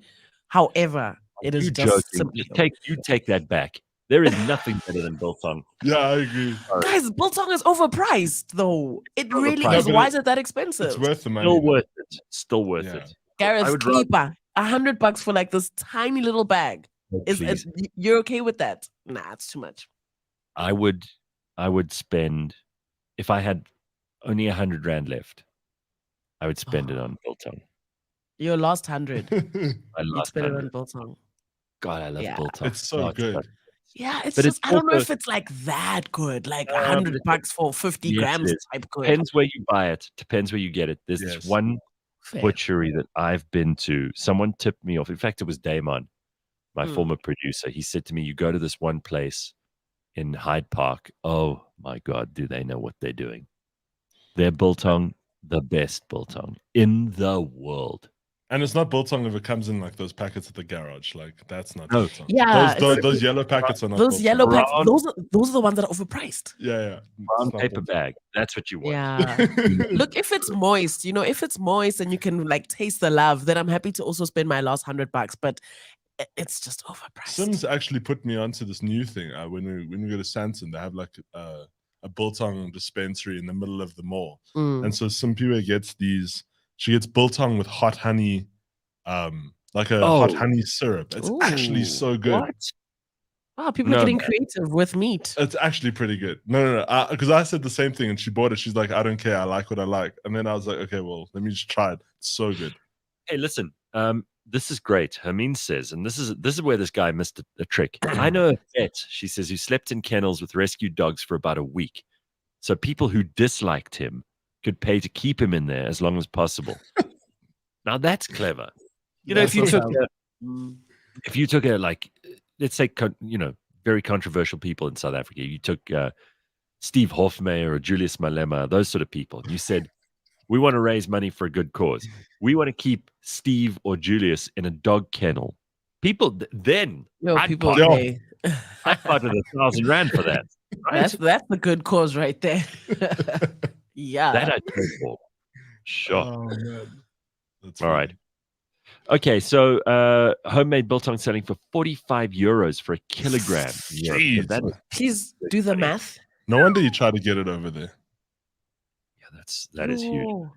However, it is You just joking? simply You take that back. There is nothing better than biltong. Yeah, I agree. guys, biltong is overpriced though. It really Overpriced. is. No, but Why is it that expensive? It's worth the money. Still worth it. Still worth Yeah. it. Gareth, I would rather- Klipa, $100 for like this tiny little bag. Oh, Is please. you're okay with that? Nah, it's too much. I would spend, if I had only 100 rand left, I would spend it on biltong. Your last 100. I You'd love spend it on 100. biltong. God, I love Yeah. biltong. It's so good. good. Yeah, it's But just it's I don't know also- if it's like that good. Like but $100 for 50 Yes, grams it is. type good. Depends where you buy it. Depends where you get it. There's this Yes. one Fair. butchery that I've been to. Someone tipped me off. In fact, it was Damon, my Mm. former producer. He said to me, "You go to this one place in Hyde Park. Oh my God, do they know what they're doing? Their biltong, the best biltong in the world." And it's not biltong if it comes in like those packets at the garage. Like that's not No. biltong. Yeah, Those yellow packets are not those biltong. yellow packs, Brown- those are the ones that are overpriced. Yeah. Brown It's not paper biltong. bag. That's what you want. Yeah. Look, if it's moist, if it's moist and you can like taste the love, then I'm happy to also spend my last $100. But it's just overpriced. Sims actually put me onto this new thing. When we go to Santon, they have like a biltong dispensary in the middle of the mall. Mm. And so Simpiwe gets these. She gets biltong with hot honey, like a hot Oh. honey syrup. It's actually Ooh. so good. What? Wow, people No, are getting man. creative with meat. It's actually pretty good. No. Because I said the same thing and she bought it. She's like, I don't care. I like what I like. And then I was like, okay, well, let me just try it. It's so good. Hey, listen. This is great. Hermine says, and this is where this guy missed a trick. I know a vet, she says, who slept in kennels with rescued dogs for about a week. So people who disliked him could pay to keep him in there as long as possible. Now that's clever. That's If you so took Mm. a like, let's say, very controversial people in South Africa. You took Steve Hofmeyr or Julius Malema, those sort of people. You said, we want to raise money for a good cause. We want to keep Steve or Julius in a dog kennel. People, then Yo, I'd people part- pay. I'd part with 1,000 rand for that. Right? That's the good cause right there. Yeah. That I'd pay for. Sure. Oh, man. That's All right. Okay, so homemade biltong selling for 45 euros for a kilogram. Yeah, Jeez. that is, Please do the funny. math. No wonder you try to get it over there. that is huge. Oh,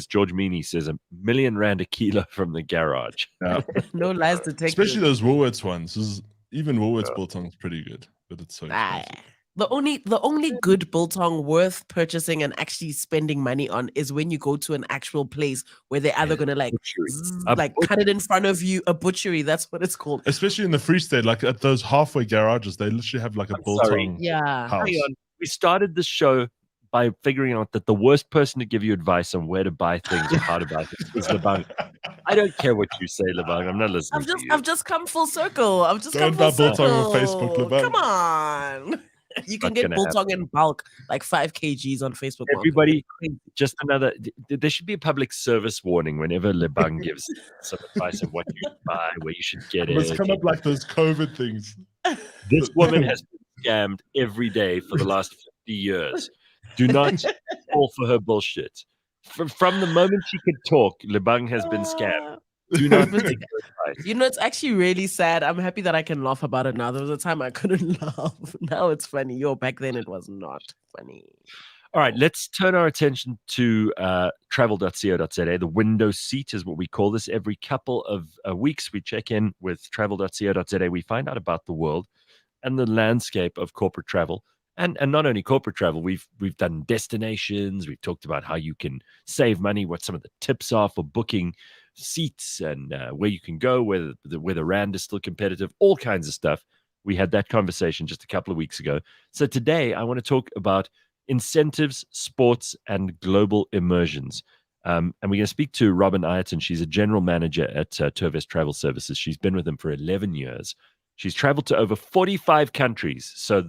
George Meany says R1 million a kilo from the garage. Yeah. no lies detected. Especially those Woolworths ones. Even Woolworths biltong's pretty good, but it's so Ah, expensive. the only good biltong worth purchasing and actually spending money on is when you go to an actual place where they're either gonna like Butchery. zzz, A like cut it in front of you, a butchery. That's what it's called. Especially in the Free State, like at those halfway garages, they literally have like a I'm sorry. biltong Yeah. house. Hang on. We started the show by figuring out that the worst person to give you advice on where to buy things or how to buy things is Lebang. I don't care what you say, Lebang. I'm not listening to you. I've just come full circle. Don't buy biltong on Facebook, Lebang. Come on. You can get biltong in bulk, like 5 kgs on Facebook. Everybody, just another. There should be a public service warning whenever Lebang gives some advice on what you should buy, where you should get it. It must come up like those COVID things. This woman has been scammed every day for the last 50 years. Do not fall for her bullshit. From the moment she could talk, Lebang has been scammed. Do not take her advice. You know, it's actually really sad. I'm happy that I can laugh about it now. There was a time I couldn't laugh. Now it's funny. Back then it was not funny. All right, let's turn our attention to travel.co.za. The window seat is what we call this. Every couple of weeks, we check in with travel.co.za. We find out about the world and the landscape of corporate travel. And not only corporate travel, we've done destinations. We've talked about how you can save money, what some of the tips are for booking seats, and where you can go, where the rand is still competitive, all kinds of stuff. We had that conversation just a couple of weeks ago. So today I want to talk about incentives, sports, and global immersions. And we're going to speak to Robyn Ireton. She's a general manager at Tourvest Travel Services. She's been with them for 11 years. She's traveled to over 45 countries. So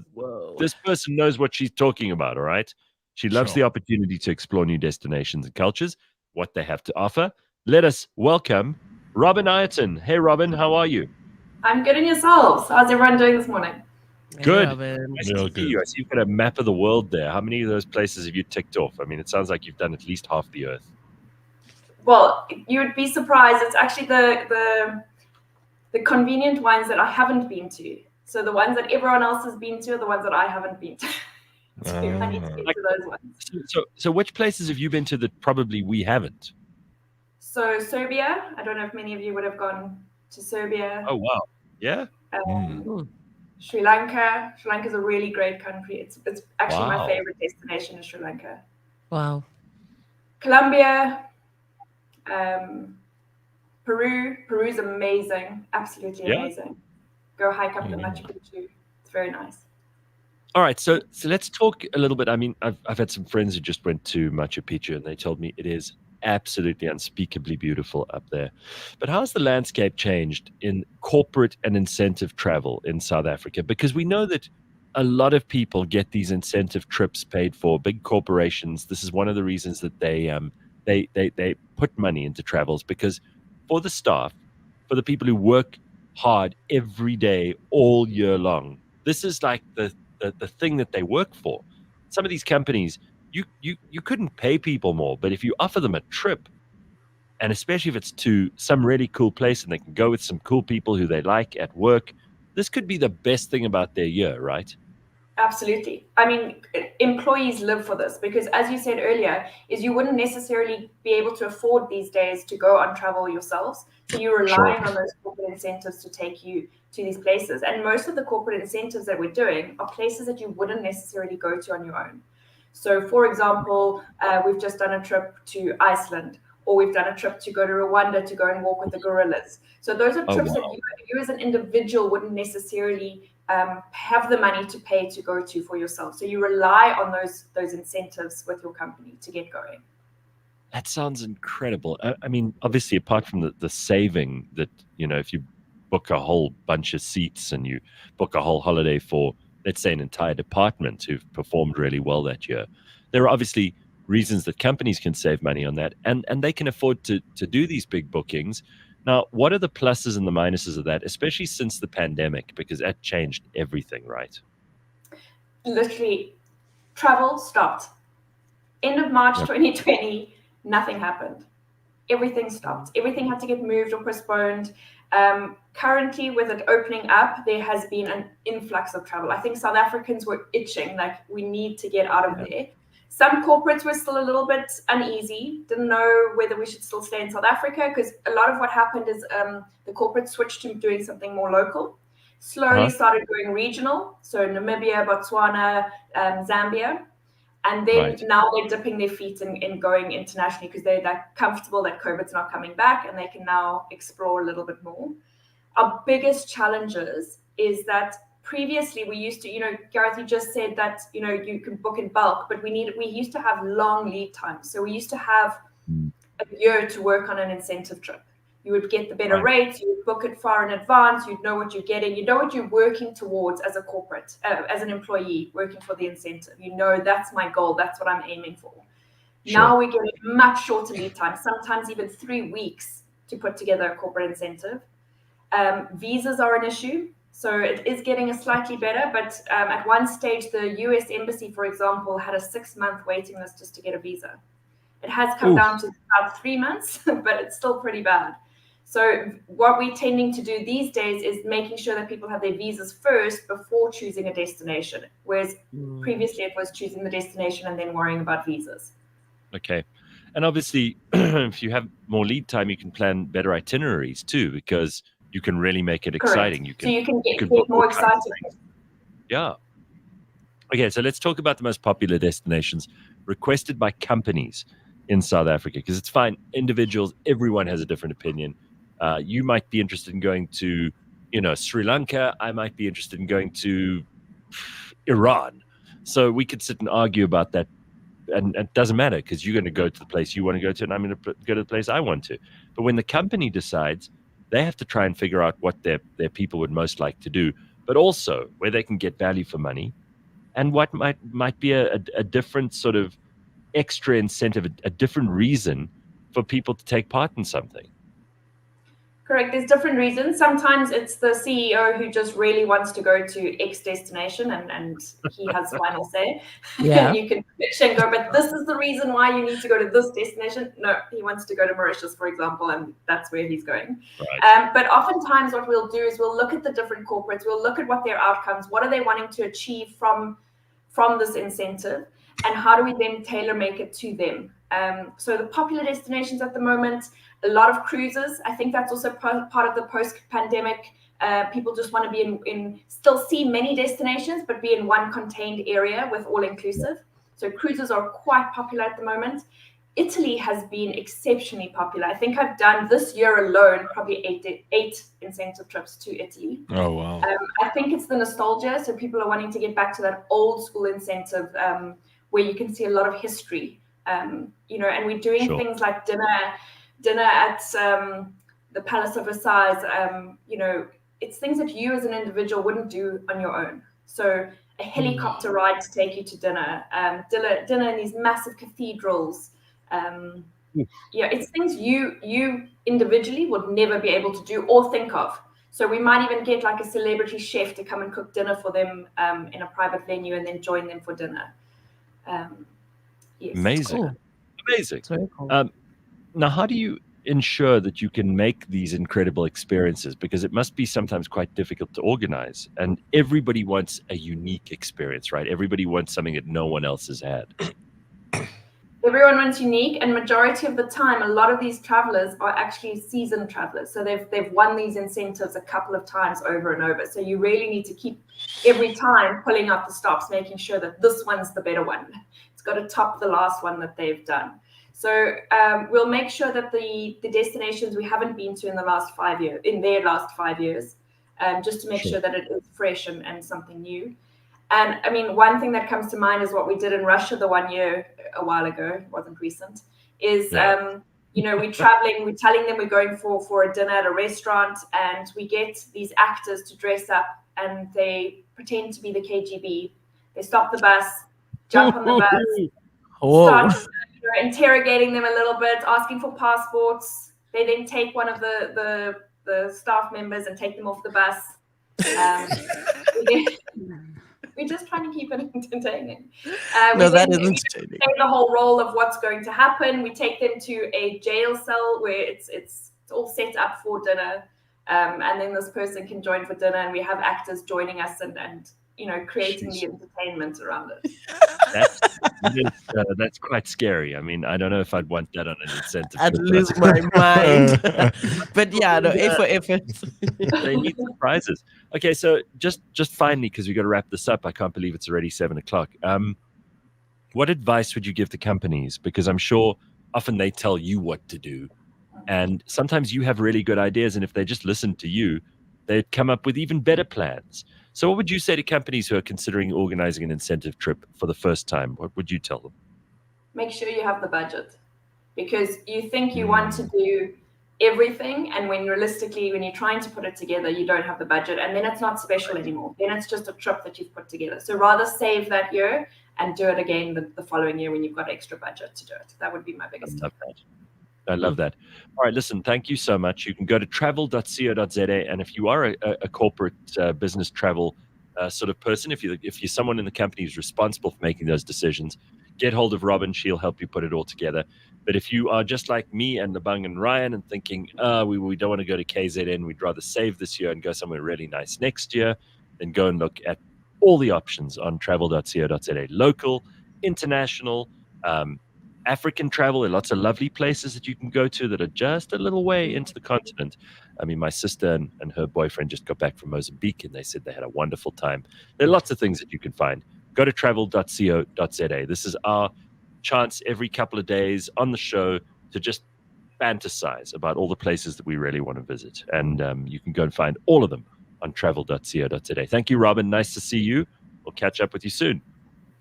this person knows what she's talking about, all right? She loves the opportunity to explore new destinations and cultures, what they have to offer. Let us welcome Robyn Ireton. Hey, Robyn, how are you? I'm good, and yourselves? How's everyone doing this morning? Good. Hey, I see you've got a map of the world there. How many of those places have you ticked off? I mean, it sounds like you've done at least half the earth. Well, you would be surprised. It's actually the convenient ones that I haven't been to. So the ones that everyone else has been to are the ones that I haven't been to. I need to get to those ones. So which places have you been to that probably we haven't? So Serbia. I don't know if many of you would have gone to Serbia. Oh, wow. Yeah? Sri Lanka. Sri Lanka is a really great country. It's actually Wow. my favorite destination is Sri Lanka. Wow. Colombia. Peru's amazing, absolutely amazing. Go hike up the Machu Picchu. It's very nice. All right, so let's talk a little bit. I mean, I've had some friends who just went to Machu Picchu, and they told me it is absolutely unspeakably beautiful up there. But how's the landscape changed in corporate and incentive travel in South Africa? Because we know that a lot of people get these incentive trips paid for, big corporations. This is one of the reasons that they put money into travels, because for the staff, for the people who work hard every day, all year long, this is like the thing that they work for. Some of these companies, you couldn't pay people more, but if you offer them a trip, and especially if it's to some really cool place and they can go with some cool people who they like at work, this could be the best thing about their year, right? Absolutely. I mean, employees live for this because, as you said earlier, is you wouldn't necessarily be able to afford these days to go on travel yourselves. So you're relying on those corporate incentives to take you to these places. And most of the corporate incentives that we're doing are places that you wouldn't necessarily go to on your own. So, for example, we've just done a trip to Iceland, or we've done a trip to go to Rwanda to go and walk with the gorillas. So those are trips that you as an individual wouldn't necessarily have the money to pay to go to for yourself. So you rely on those incentives with your company to get going. That sounds incredible. I mean, obviously, apart from the saving that, if you book a whole bunch of seats and you book a whole holiday for, let's say, an entire department who've performed really well that year, there are obviously reasons that companies can save money on that, and they can afford to do these big bookings. Now, what are the pluses and the minuses of that, especially since the pandemic, because that changed everything, right? Literally, travel stopped. End of March 2020, nothing happened. Everything stopped. Everything had to get moved or postponed. Currently, with it opening up, there has been an influx of travel. I think South Africans were itching, like, we need to get out of there. Some corporates were still a little bit uneasy, didn't know whether we should still stay in South Africa, because a lot of what happened is the corporates switched to doing something more local, slowly started going regional, so Namibia, Botswana, Zambia, and then now they're dipping their feet in going internationally because they're like comfortable that COVID's not coming back and they can now explore a little bit more. Our biggest challenges is that previously we used to, Gareth, you just said that, you can book in bulk, but we used to have long lead times. So we used to have a year to work on an incentive trip. You would get the better rates, you would book it far in advance, you'd know what you're getting, you know what you're working towards as a corporate, as an employee working for the incentive. That's my goal, that's what I'm aiming for. Sure. Now we get a much shorter lead time, sometimes even 3 weeks to put together a corporate incentive. Visas are an issue, so it is getting a slightly better, but at one stage, the US Embassy, for example, had a 6-month waiting list just to get a visa. It has come down to about 3 months, but it's still pretty bad. So what we're tending to do these days is making sure that people have their visas first before choosing a destination, whereas previously it was choosing the destination and then worrying about visas. Okay. And obviously, if you have more lead time, you can plan better itineraries too, because you can really make it exciting. You can get more excited. Yeah. Okay, so let's talk about the most popular destinations requested by companies in South Africa, because it's fine. Individuals, everyone has a different opinion. You might be interested in going to, Sri Lanka. I might be interested in going to Iran. So we could sit and argue about that. And it doesn't matter, because you're going to go to the place you want to go to, and I'm going to go to the place I want to. But when the company decides, they have to try and figure out what their people would most like to do, but also where they can get value for money, and what might be a different sort of extra incentive, a different reason for people to take part in something. Correct. There's different reasons. Sometimes it's the CEO who just really wants to go to X destination and he has final say. Yeah. You can pitch and go, but this is the reason why you need to go to this destination. No, he wants to go to Mauritius, for example, and that's where he's going. Right. But oftentimes what we'll do is we'll look at the different corporates. We'll look at what their outcomes, what are they wanting to achieve from this incentive, and how do we then tailor make it to them. So the popular destinations at the moment, a lot of cruises. I think that's also part of the post-pandemic. People just want to be still see many destinations, but be in one contained area with all-inclusive. So cruises are quite popular at the moment. Italy has been exceptionally popular. I think I've done this year alone probably eight incentive trips to Italy. Oh, wow. I think it's the nostalgia. So people are wanting to get back to that old school incentive where you can see a lot of history. And we're doing things like dinner at the Palace of Versailles. It's things that you as an individual wouldn't do on your own. So a helicopter ride to take you to dinner in these massive cathedrals. It's things you individually would never be able to do or think of. So we might even get like a celebrity chef to come and cook dinner for them in a private venue and then join them for dinner. Yes. Amazing. Cool. Amazing. Very cool. Now, how do you ensure that you can make these incredible experiences? Because it must be sometimes quite difficult to organize, and everybody wants a unique experience, right? Everybody wants something that no one else has had. Everyone wants unique, and majority of the time, a lot of these travelers are actually seasoned travelers. So they've won these incentives a couple of times over and over. So you really need to keep every time pulling out the stops, making sure that this one's the better one. It's got to top the last one that they've done. So we'll make sure that the destinations we haven't been to in their last 5 years, just to make sure that it is fresh and something new. And I mean, one thing that comes to mind is what we did in Russia the 1 year a while ago, it wasn't recent, is, we're traveling, we're telling them we're going for a dinner at a restaurant, and we get these actors to dress up and they pretend to be the KGB. They stop the bus, jump on the bus, start interrogating them a little bit, asking for passports. They then take one of the staff members and take them off the bus. We're just trying to keep it entertaining. That is entertaining. We take the whole role of what's going to happen. We take them to a jail cell where it's all set up for dinner, and then this person can join for dinner, and we have actors joining us and creating the entertainment around it. That's quite scary. I mean, I don't know if I'd want that on an incentive. I'd lose my mind. But yeah, no, if they need surprises. Okay, so just finally, because we got to wrap this up. I can't believe it's already 7:00. What advice would you give to companies? Because I'm sure often they tell you what to do, and sometimes you have really good ideas, and if they just listened to you, they'd come up with even better plans. So what would you say to companies who are considering organizing an incentive trip for the first time? What would you tell them? Make sure you have the budget, because you think you want to do everything, and when realistically, when you're trying to put it together, you don't have the budget, and then it's not special anymore. Then it's just a trip that you've put together. So rather save that year and do it again the following year when you've got extra budget to do it. That would be my biggest tip. I love that. All right, listen, thank you so much. You can go to travel.co.za, and if you are a corporate business travel sort of person, if you're someone in the company who's responsible for making those decisions, get hold of Robyn. She'll help you put it all together. But if you are just like me and Lebang and Ryan and thinking, we don't want to go to KZN, we'd rather save this year and go somewhere really nice next year, then go and look at all the options on travel.co.za. Local, international, African travel. There are lots of lovely places that you can go to that are just a little way into the continent. I mean, my sister and her boyfriend just got back from Mozambique, and they said they had a wonderful time. There are lots of things that you can find. Go to travel.co.za. This is our chance every couple of days on the show to just fantasize about all the places that we really want to visit. And you can go and find all of them on travel.co.za. Thank you, Robyn. Nice to see you. We'll catch up with you soon.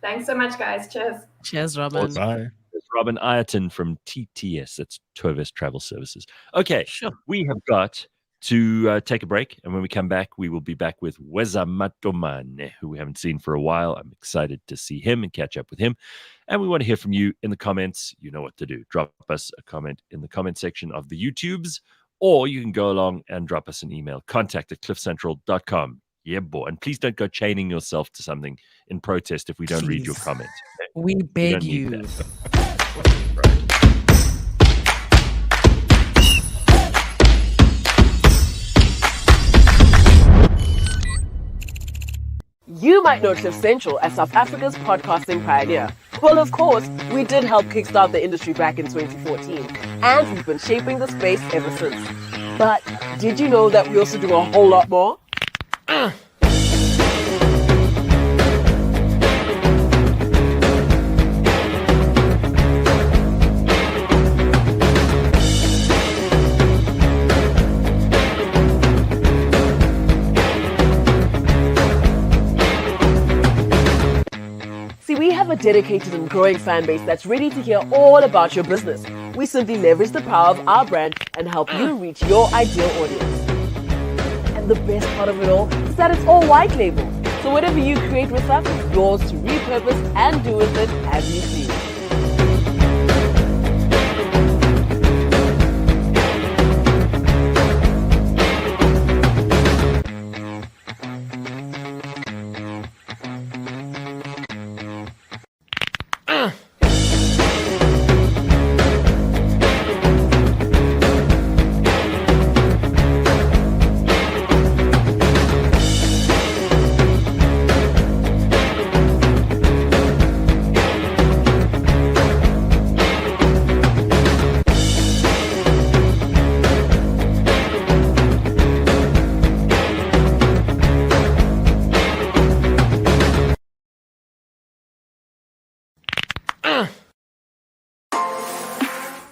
Thanks so much, guys. Cheers. Cheers, Robyn. Bye. It's Robyn Ireton from TTS. That's Tourvest Travel Services. Okay, Sure. we have got to take a break. And when we come back, we will be back with Weza Matomane, who we haven't seen for a while. I'm excited to see him and catch up with him. And we want to hear from you in the comments. You know what to do. Drop us a comment in the comment section of the YouTubes, or you can go along and drop us an email, contact@cliffcentral.com. Yeah, boy. And please don't go chaining yourself to something in protest if we don't read your Please. comment. Okay? We beg don't need you. that. You might know Cliff Central as South Africa's podcasting pioneer. Well, of course, we did help kickstart the industry back in 2014, and we've been shaping the space ever since. But did you know that we also do a whole lot more? We have a dedicated and growing fan base that's ready to hear all about your business. We simply leverage the power of our brand and help you reach your ideal audience. And the best part of it all is that it's all white label. So whatever you create with us is yours to repurpose and do with it as you see.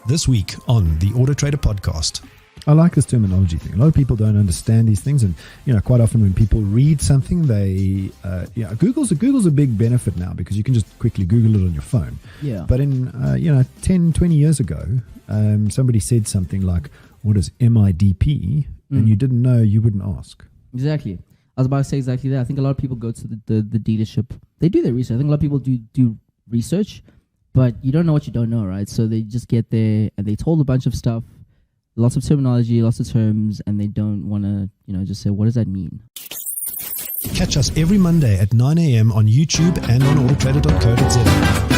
This week on the Auto Trader podcast. I like this terminology thing. A lot of people don't understand these things, and quite often when people read something, they Google's a big benefit now because you can just quickly Google it on your phone. Yeah. But in 10, 20 years ago, somebody said something like, "What is MIDP?" and you didn't know, you wouldn't ask. Exactly. I was about to say exactly that. I think a lot of people go to the dealership. They do their research. I think a lot of people do research, but you don't know what you don't know, right? So they just get there and they told a bunch of stuff, lots of terminology, lots of terms, and they don't want to, just say, what does that mean? Catch us every Monday at 9 a.m. on YouTube and on autotrader.co.za.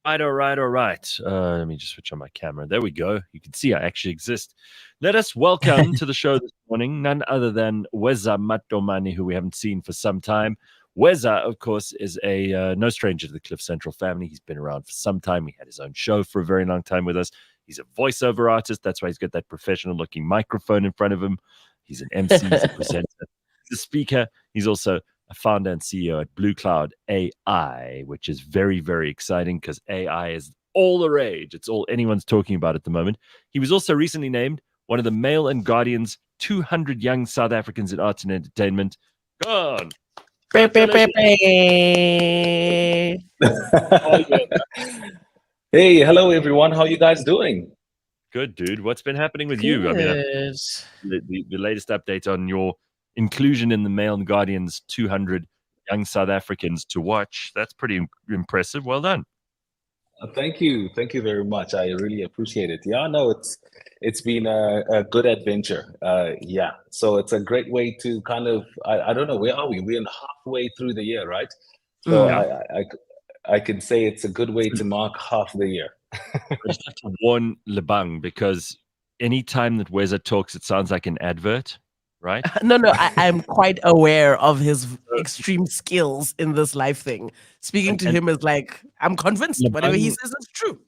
Right, all right, all right. Let me just switch on my camera. There we go. You can see I actually exist. Let us welcome to the show this morning none other than Weza Matomane, who we haven't seen for some time. Weza, of course, is a no stranger to the Cliff Central family. He's been around for some time. He had his own show for a very long time with us. He's a voiceover artist. That's why he's got that professional-looking microphone in front of him. He's an MC, he's a presenter, he's a speaker. He's also a founder and CEO at Blue Cloud AI, which is very, very exciting because AI is all the rage. It's all anyone's talking about at the moment. He was also recently named one of the Mail and Guardian's 200 Young South Africans in Arts and Entertainment. Go on. Hey, hello everyone. How you guys doing? Good, dude. What's been happening with you? I mean, the latest update on your inclusion in the Mail and Guardian's 200 Young South Africans to watch. That's pretty impressive. Well done. Thank you very much. I really appreciate it. Yeah, no, it's been a good adventure. Yeah, so it's a great way to kind of I don't know, where are we? We're halfway through the year, right? So I can say it's a good way to mark half the year. I just have to warn Lebang because anytime that Weza talks, it sounds like an advert, right? No, I'm quite aware of his extreme skills in this life thing. Speaking to him is like, I'm convinced whatever he says is true.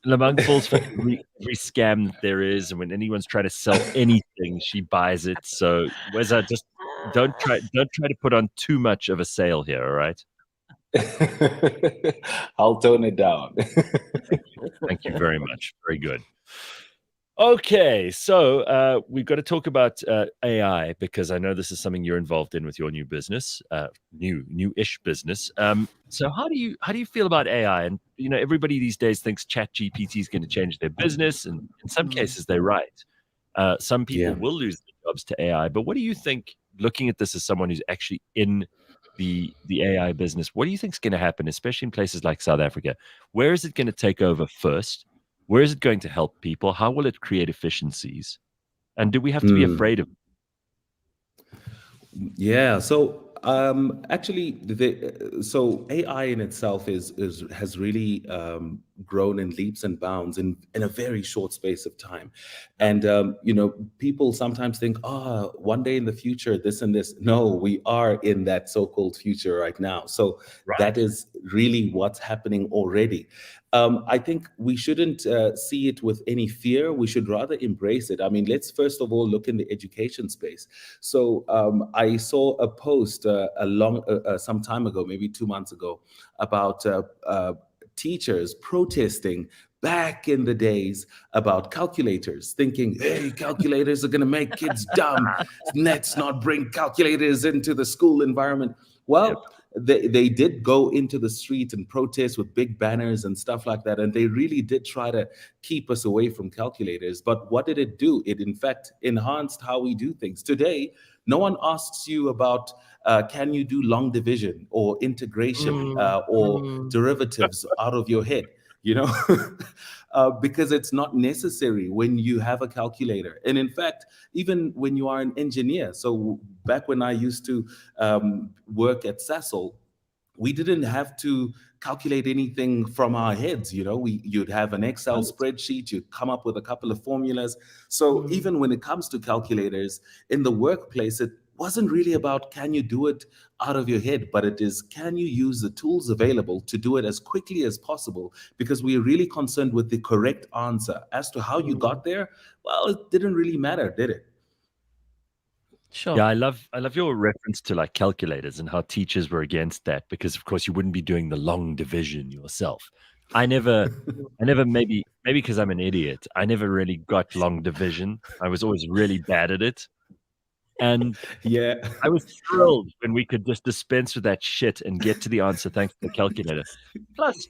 Lebang falls for every scam that there is, and when anyone's trying to sell anything, she buys it. So Weza, just don't try to put on too much of a sale here, all right? I'll tone it down. Thank you very much. Very good. Okay, so we've got to talk about AI because I know this is something you're involved in with your new business, new-ish business. So how do you feel about AI? And you know, everybody these days thinks ChatGPT is going to change their business, and in some cases they're right. Some people will lose their jobs to AI, but what do you think? Looking at this as someone who's actually in the AI business, what do you think is going to happen, especially in places like South Africa? Where is it going to take over first? Where is it going to help people? How will it create efficiencies? And do we have to be afraid of it? Yeah. So actually, so AI in itself has really grown in leaps and bounds in a very short space of time. And you know, people sometimes think, one day in the future, this and this. No, we are in that so-called future right now. So that is really what's happening already. I think we shouldn't see it with any fear. We should rather embrace it. I mean, let's first of all look in the education space. So I saw a post some time ago, maybe 2 months ago, about teachers protesting back in the days about calculators, thinking, hey, calculators are going to make kids dumb. Let's not bring calculators into the school environment. Well, they did go into the street and protest with big banners and stuff like that. And they really did try to keep us away from calculators. But what did it do? It, in fact, enhanced how we do things. Today, no one asks you about can you do long division or integration or derivatives out of your head, you know, because it's not necessary when you have a calculator. And in fact, even when you are an engineer, so back when I used to work at Sasol, we didn't have to calculate anything from our heads. You know, you'd have an Excel spreadsheet, you'd come up with a couple of formulas. So even when it comes to calculators in the workplace, it wasn't really about can you do it out of your head, but it is can you use the tools available to do it as quickly as possible, because we're really concerned with the correct answer. As to how you got there, well, it didn't really matter, did it? Sure. Yeah, I love your reference to like calculators and how teachers were against that because of course you wouldn't be doing the long division yourself. I never maybe because I'm an idiot, I never really got long division. I was always really bad at it. And I was thrilled when we could just dispense with that shit and get to the answer thanks to the calculator. Plus,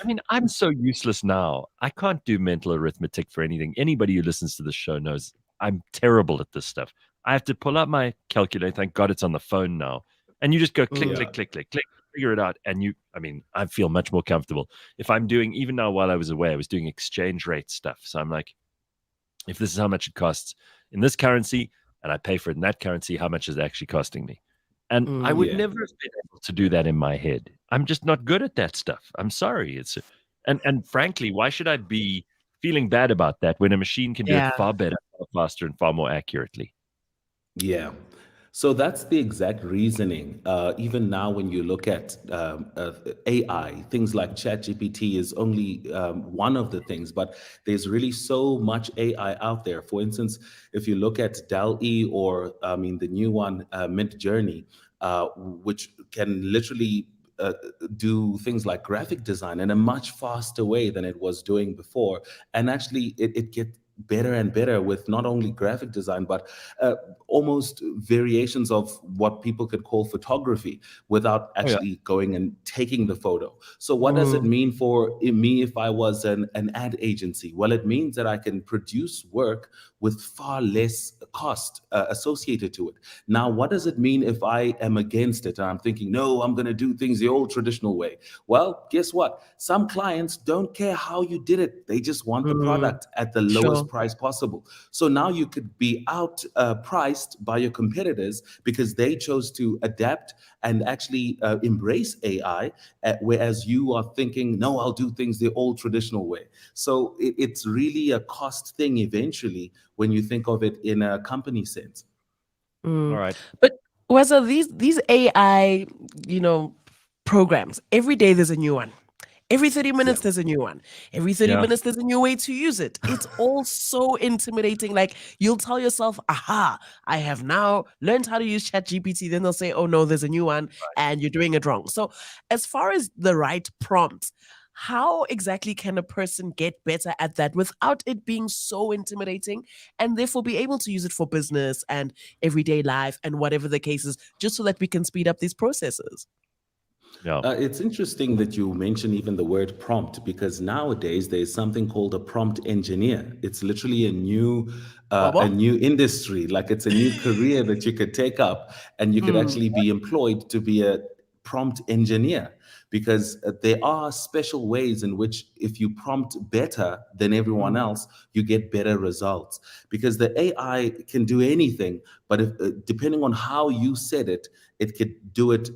I mean, I'm so useless now. I can't do mental arithmetic for anything. Anybody who listens to the show knows I'm terrible at this stuff. I have to pull out my calculator. Thank God it's on the phone now. And you just go click, click, click, click, click, figure it out. And I feel much more comfortable. If I'm doing, even now while I was away, I was doing exchange rate stuff. So I'm like, if this is how much it costs in this currency, and I pay for it in that currency, how much is it actually costing me? And I would never have been able to do that in my head. I'm just not good at that stuff. I'm sorry. And frankly, why should I be feeling bad about that when a machine can do Yeah. it far better, far faster, and far more accurately? Yeah. So that's the exact reasoning. Even now, when you look at AI, things like ChatGPT is only one of the things, but there's really so much AI out there. For instance, if you look at DAL-E or, I mean, the new one, Mint Journey, which can literally do things like graphic design in a much faster way than it was doing before. And actually, it gets better and better with not only graphic design, but almost variations of what people could call photography without Oh, yeah. actually going and taking the photo. So what does it mean for me if I was an ad agency? Well, it means that I can produce work with far less cost associated to it. Now, what does it mean if I am against it and I'm thinking, no, I'm going to do things the old traditional way? Well, guess what? Some clients don't care how you did it. They just want the product at the lowest Sure. price possible. So now you could be out priced by your competitors because they chose to adapt and actually embrace AI, whereas you are thinking, no, I'll do things the old traditional way. So it's really a cost thing eventually when you think of it in a company sense. All right. But Weza, these AI, programs, every day there's a new one. Every 30 minutes, there's a new one. Every 30 Yeah. minutes, there's a new way to use it. It's all so intimidating. Like, you'll tell yourself, aha, I have now learned how to use ChatGPT. Then they'll say, oh, no, there's a new one and you're doing it wrong. So, as far as the right prompt, how exactly can a person get better at that without it being so intimidating and therefore be able to use it for business and everyday life and whatever the case is, just so that we can speed up these processes? Yeah. It's interesting that you mention even the word prompt because nowadays there's something called a prompt engineer. It's literally a new industry, like it's a new career that you could take up, and you could actually be employed to be a prompt engineer because there are special ways in which if you prompt better than everyone else, you get better results because the AI can do anything, but if, depending on how you said it, it could do it,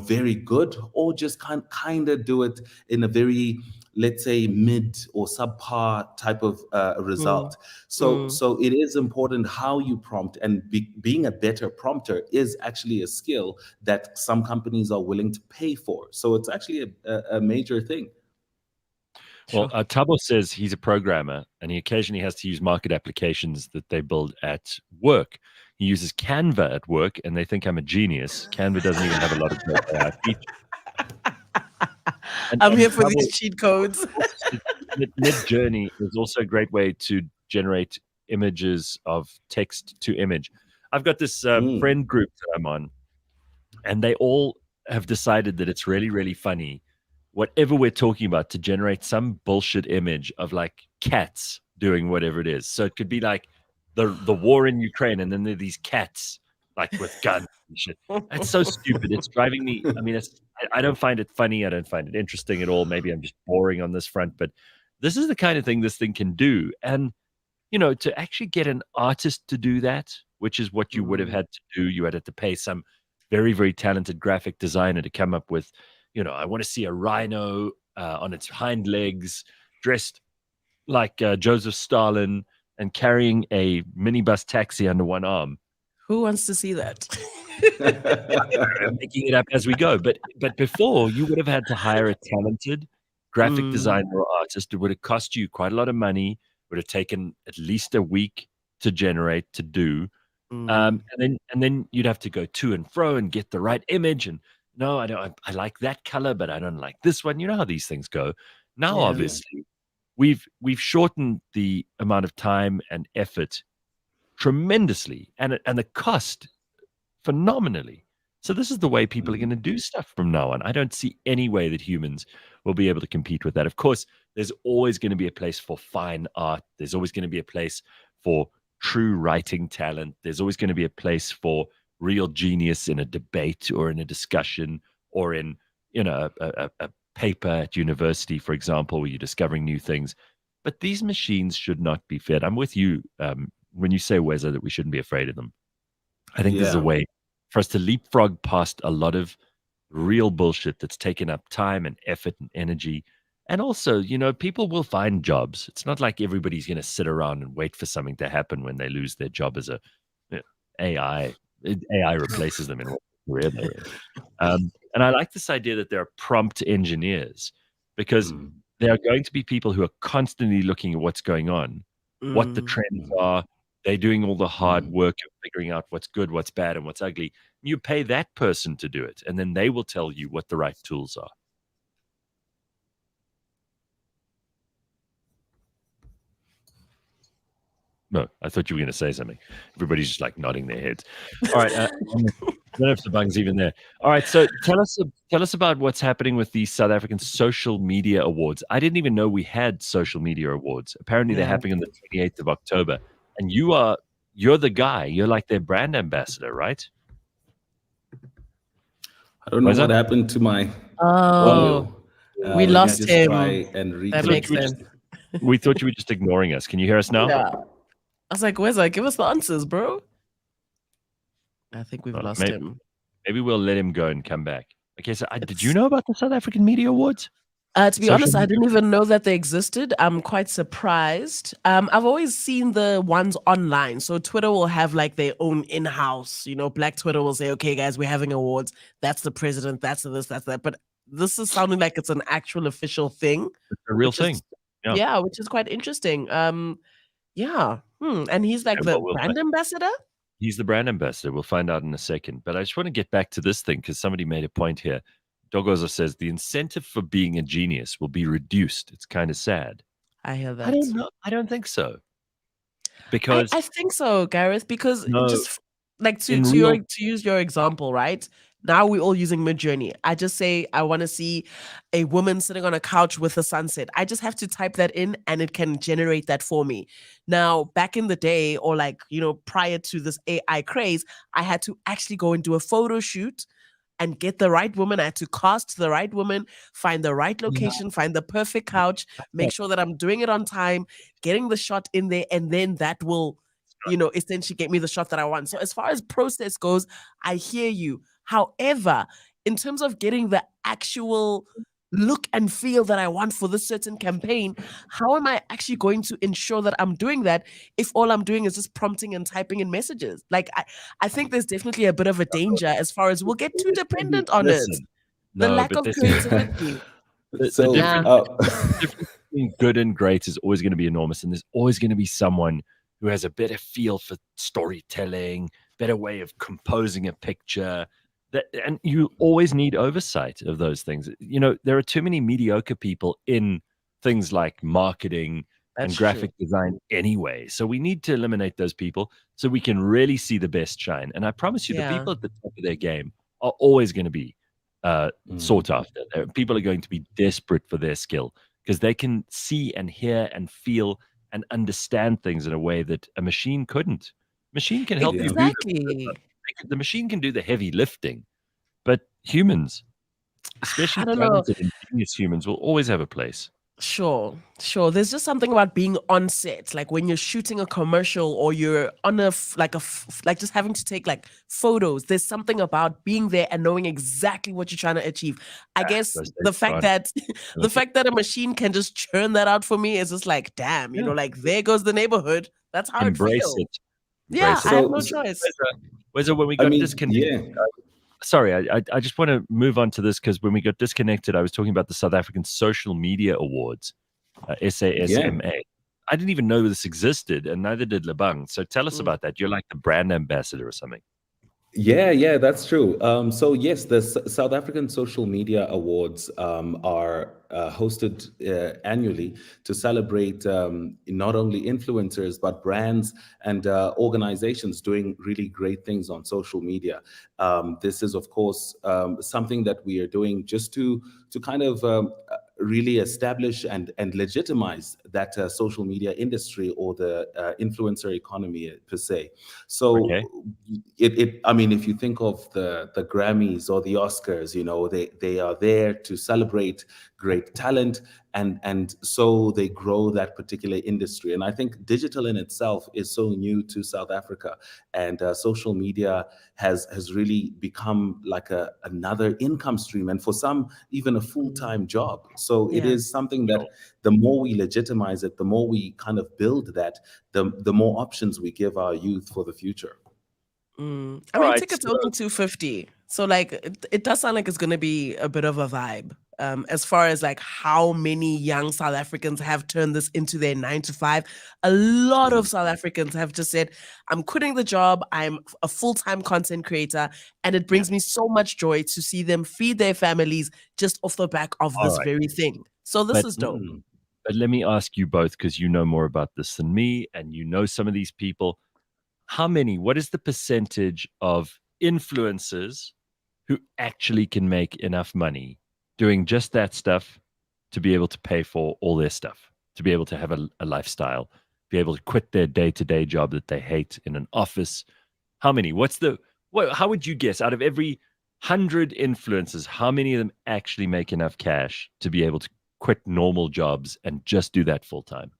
very good, or just kind of do it in a very, let's say, mid or subpar type of result. So it is important how you prompt, and being a better prompter is actually a skill that some companies are willing to pay for. So it's actually a major thing. Well, Tabo says he's a programmer and he occasionally has to use market applications that they build at work. He uses Canva at work and they think I'm a genius. Canva doesn't even have a lot of great AI features. I'm here for these cheat codes. Mid-Journey is also a great way to generate images of text to image. I've got this friend group that I'm on, and they all have decided that it's really, really funny, whatever we're talking about, to generate some bullshit image of like cats doing whatever it is. So it could be like the war in Ukraine, and then there are these cats like with guns and shit. It's so stupid. It's driving me. I mean, I don't find it funny. I don't find it interesting at all. Maybe I'm just boring on this front, but this is the kind of thing this thing can do. And, to actually get an artist to do that, which is what you would have had to do, you had to pay some very, very talented graphic designer to come up with, I want to see a rhino on its hind legs, dressed like Joseph Stalin and carrying a minibus taxi under one arm. Who wants to see that? I'm making it up as we go. But before, you would have had to hire a talented graphic designer or artist. It would have cost you quite a lot of money. Would have taken at least a week to generate, to do. And then you'd have to go to and fro and get the right image. And no, I don't. I like that color, but I don't like this one. You know how these things go. Now, obviously, we've shortened the amount of time and effort tremendously, and the cost phenomenally. So this is the way people are going to do stuff from now on. I don't see any way that humans will be able to compete with that. Of course, there's always going to be a place for fine art. There's always going to be a place for true writing talent. There's always going to be a place for real genius in a debate or in a discussion or in a paper at university, for example, where you're discovering new things. But these machines should not be fed. I'm with you when you say, Weza, that we shouldn't be afraid of them. I think there's a way for us to leapfrog past a lot of real bullshit that's taken up time and effort and energy And also, people will find jobs. It's not like everybody's going to sit around and wait for something to happen when they lose their job as a AI. AI replaces them in what career they're in. And I like this idea that there are prompt engineers, because there are going to be people who are constantly looking at what's going on, what the trends are. They're doing all the hard work of figuring out what's good, what's bad, and what's ugly. You pay that person to do it, and then they will tell you what the right tools are. No, I thought you were going to say something. Everybody's just like nodding their heads. All right. I don't know if the bung's even there. All right. So tell us about what's happening with the South African Social Media Awards. I didn't even know we had social media awards. Apparently they're happening on the 28th of October. And you're the guy. You're like their brand ambassador, right? I don't know what happened to my audio. We lost him. That makes sense. We thought you were just ignoring us. Can you hear us now? Yeah. I was like, Weza, give us the answers, bro. I think we've lost him. Maybe we'll let him go and come back. Okay, so did you know about the South African Media Awards? To be honest, I didn't even know that they existed. I'm quite surprised. I've always seen the ones online. So Twitter will have like their own in-house, Black Twitter will say, okay, guys, we're having awards. That's the president. That's this, that's that. But this is sounding like it's an actual official thing. It's a real thing. Yeah, which is quite interesting. Yeah. And he's like the brand ambassador? He's the brand ambassador. We'll find out in a second. But I just want to get back to this thing because somebody made a point here. Dogoza says the incentive for being a genius will be reduced. It's kind of sad. I hear that. I don't know. I don't think so. Because I think so, Gareth, because just like to use your example, right? Now we're all using Midjourney. I just say I want to see a woman sitting on a couch with a sunset. I just have to type that in and it can generate that for me. Now, back in the day, or like, prior to this AI craze, I had to actually go and do a photo shoot and get the right woman. I had to cast the right woman, find the right location, find the perfect couch, make sure that I'm doing it on time, getting the shot in there, and then that will, essentially get me the shot that I want. So as far as process goes, I hear you. However, in terms of getting the actual look and feel that I want for this certain campaign, how am I actually going to ensure that I'm doing that if all I'm doing is just prompting and typing in messages? Like, I think there's definitely a bit of a danger as far as we'll get too dependent on it. The lack of creativity. The difference between good and great is always going to be enormous. And there's always going to be someone who has a better feel for storytelling, better way of composing a picture. And you always need oversight of those things. There are too many mediocre people in things like marketing and graphic design anyway. So we need to eliminate those people so we can really see the best shine. And I promise you, the people at the top of their game are always going to be sought after. People are going to be desperate for their skill because they can see and hear and feel and understand things in a way that a machine couldn't. Machine can help you. Exactly. The machine can do the heavy lifting, but humans, especially talented and genius humans, will always have a place. Sure. There's just something about being on set, like when you're shooting a commercial or you're on like just having to take like photos. There's something about being there and knowing exactly what you're trying to achieve. I guess the fact that a machine can just churn that out for me is just like, damn, like there goes the neighborhood. That's how Embrace it feels. it. Yeah, I have no choice. Weza, when we got disconnected, sorry, I just want to move on to this because when we got disconnected, I was talking about the South African Social Media Awards, SASMA. I didn't even know this existed, and neither did Lebang. So tell us about that. You're like the brand ambassador or something. Yeah, that's true. So yes, the South African Social Media Awards are hosted annually to celebrate not only influencers, but brands and organizations doing really great things on social media. This is, of course, something that we are doing just to kind of really establish and legitimize that social media industry or the influencer economy per se. So I mean, if you think of the Grammys or the Oscars, they are there to celebrate great talent and so they grow that particular industry. And I think digital in itself is so new to South Africa, and social media has really become like another income stream, and for some even a full-time job. So it is something that the more we legitimize it, the more we kind of build that, the more options we give our youth for the future. I mean, tickets only 250, so like it does sound like it's going to be a bit of a vibe. As far as like how many young South Africans have turned this into their 9 to 5, a lot of South Africans have just said, I'm quitting the job, I'm a full-time content creator, and it brings me so much joy to see them feed their families just off the back of this very thing. So this is dope. But let me ask you both, because you know more about this than me, and you know some of these people. What is the percentage of influencers who actually can make enough money doing just that stuff to be able to pay for all their stuff, to be able to have a lifestyle, be able to quit their day-to-day job that they hate in an office? How many? How would you guess, out of every 100 influencers, how many of them actually make enough cash to be able to quit normal jobs and just do that full-time?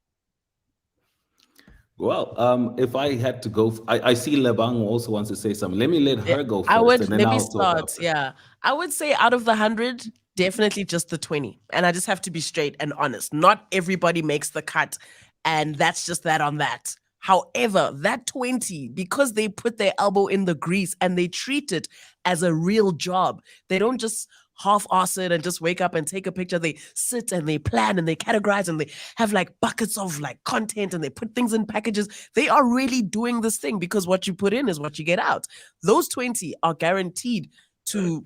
Well, if I had to go, I see Lebang also wants to say something. Let me let her go first, and then let me I'll start. talk. Yeah, I would say out of the 100, definitely just the 20. And I just have to be straight and honest. Not everybody makes the cut, and that's just that on that. However, that 20, because they put their elbow in the grease and they treat it as a real job, they don't just half-ass it and just wake up and take a picture. They sit and they plan and they categorize and they have like buckets of like content and they put things in packages. They are really doing this thing, because what you put in is what you get out. Those 20 are guaranteed to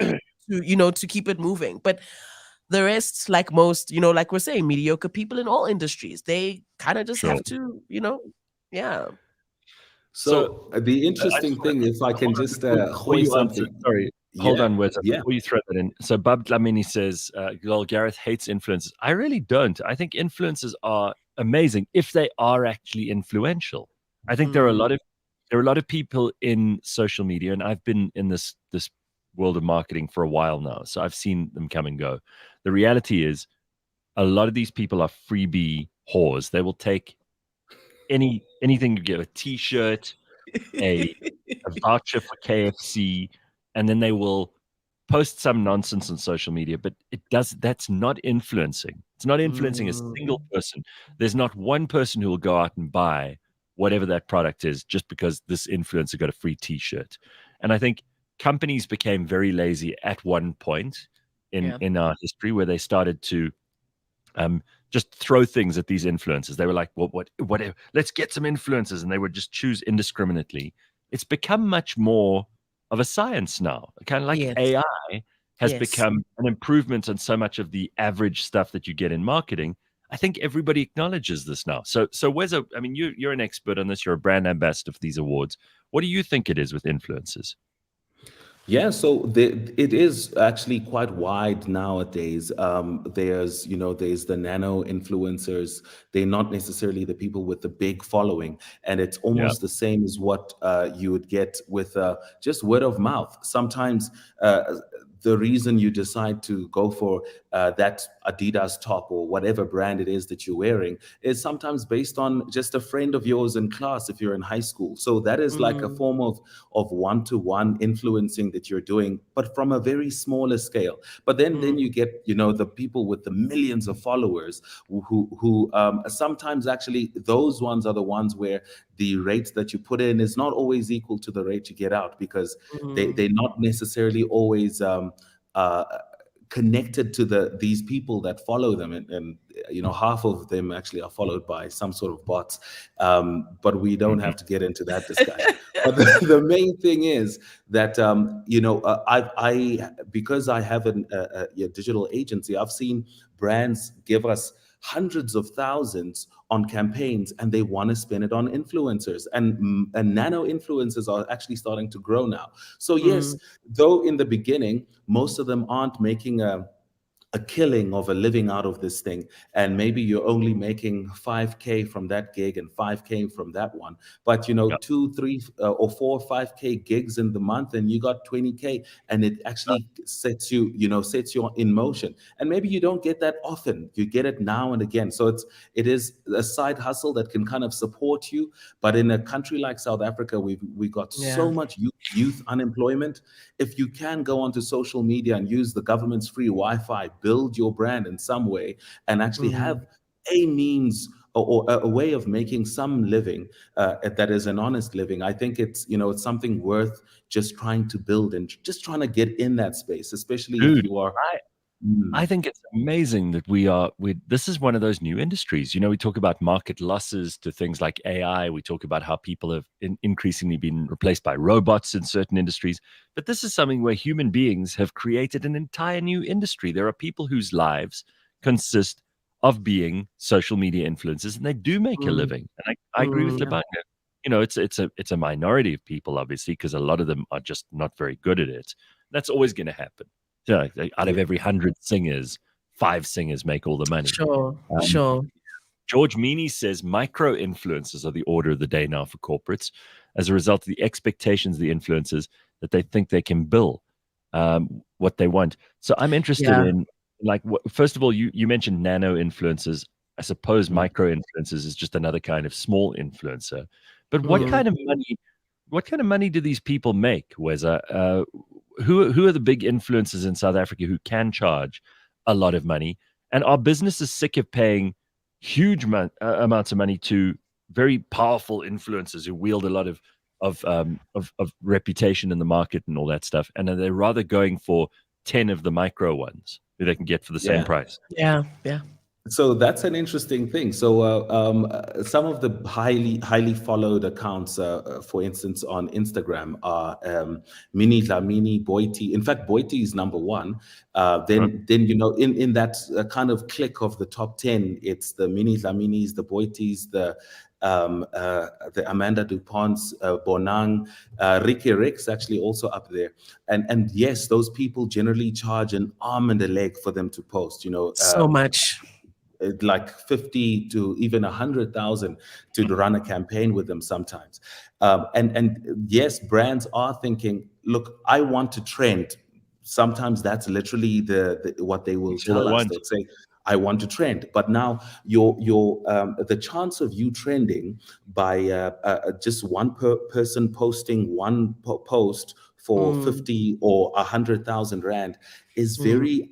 keep it moving. But the rest, like most, like we're saying, mediocre people in all industries, they kind of just have to, yeah. So the interesting thing, if I can just hoist something. Hold on, Weza, before you throw that in. So Bab Dlamini says, well, Gareth hates influencers. I really don't. I think influencers are amazing if they are actually influential. I think there are a lot of people in social media, and I've been in this world of marketing for a while now, so I've seen them come and go. The reality is, a lot of these people are freebie whores. They will take anything you get, a T-shirt, a voucher for KFC, and then they will post some nonsense on social media. But that's not influencing. It's not influencing a single person. There's not one person who will go out and buy whatever that product is just because this influencer got a free T-shirt. And I think companies became very lazy at one point in our history, where they started to just throw things at these influencers. They were like, well, whatever, let's get some influencers, and they would just choose indiscriminately. It's become much more of a science now. Kind of like AI has become an improvement on so much of the average stuff that you get in marketing. I think everybody acknowledges this now. So Weza, I mean, you're an expert on this. You're a brand ambassador for these awards. What do you think it is with influencers? Yeah, so it is actually quite wide nowadays. There's the nano influencers. They're not necessarily the people with the big following, and it's almost the same as what you would get with just word of mouth. Sometimes the reason you decide to go for that Adidas top or whatever brand it is that you're wearing is sometimes based on just a friend of yours in class if you're in high school. So that is like a form of one-to-one influencing that you're doing, but from a very smaller scale. But then you get, the people with the millions of followers who sometimes actually those ones are the ones where the rate that you put in is not always equal to the rate you get out, because they're not necessarily always connected to these people that follow them, and half of them actually are followed by some sort of bots, but we don't have to get into that discussion. But the main thing is that I because I have a digital agency, I've seen brands give us hundreds of thousands on campaigns, and they want to spend it on influencers, and nano influencers are actually starting to grow now. So yes, though in the beginning most of them aren't making a a killing of a living out of this thing, and maybe you're only making 5K from that gig and 5K from that one, but 2, 3, or 4, 5K gigs in the month, and you got 20K, and it actually sets you in motion. And maybe you don't get that often, you get it now and again. So it is a side hustle that can kind of support you. But in a country like South Africa, we got so much youth unemployment. If you can go onto social media and use the government's free Wi-Fi, build your brand in some way, and actually have a means or a way of making some living that is an honest living, I think it's something worth just trying to build and just trying to get in that space, especially if you are. I think it's amazing that this is one of those new industries. We talk about market losses to things like AI. We talk about how people have increasingly been replaced by robots in certain industries. But this is something where human beings have created an entire new industry. There are people whose lives consist of being social media influencers, and they do make a living. And I agree with Lebang. It's a minority of people, obviously, because a lot of them are just not very good at it. That's always going to happen. Out of every 100 singers, 5 singers make all the money. Sure. George Meany says micro influencers are the order of the day now for corporates, as a result of the expectations of the influencers that they think they can bill what they want. So I'm interested in, first of all, you mentioned nano influencers. I suppose micro influencers is just another kind of small influencer. But what kind of money do these people make, Weza? Who are the big influencers in South Africa who can charge a lot of money? And are businesses sick of paying huge amounts of money to very powerful influencers who wield a lot of reputation in the market and all that stuff? And are they rather going for 10 of the micro ones who they can get for the same price? Yeah. So that's an interesting thing. So some of the highly followed accounts, for instance, on Instagram are Mini Dlamini, Boity. In fact, Boity is number 1. Then in that kind of clique of the top 10, it's the Mini Dlaminis, the Boities, the Amanda DuPont's, Bonang, Ricky Ricks actually also up there. And yes, those people generally charge an arm and a leg for them to post. So much. Like 50 to even 100,000 to run a campaign with them sometimes. And yes, brands are thinking, look, I want to trend. Sometimes that's literally what they will tell us. They'll say, I want to trend. But now the chance of you trending by just one person posting one post for 50 or 100,000 rand is very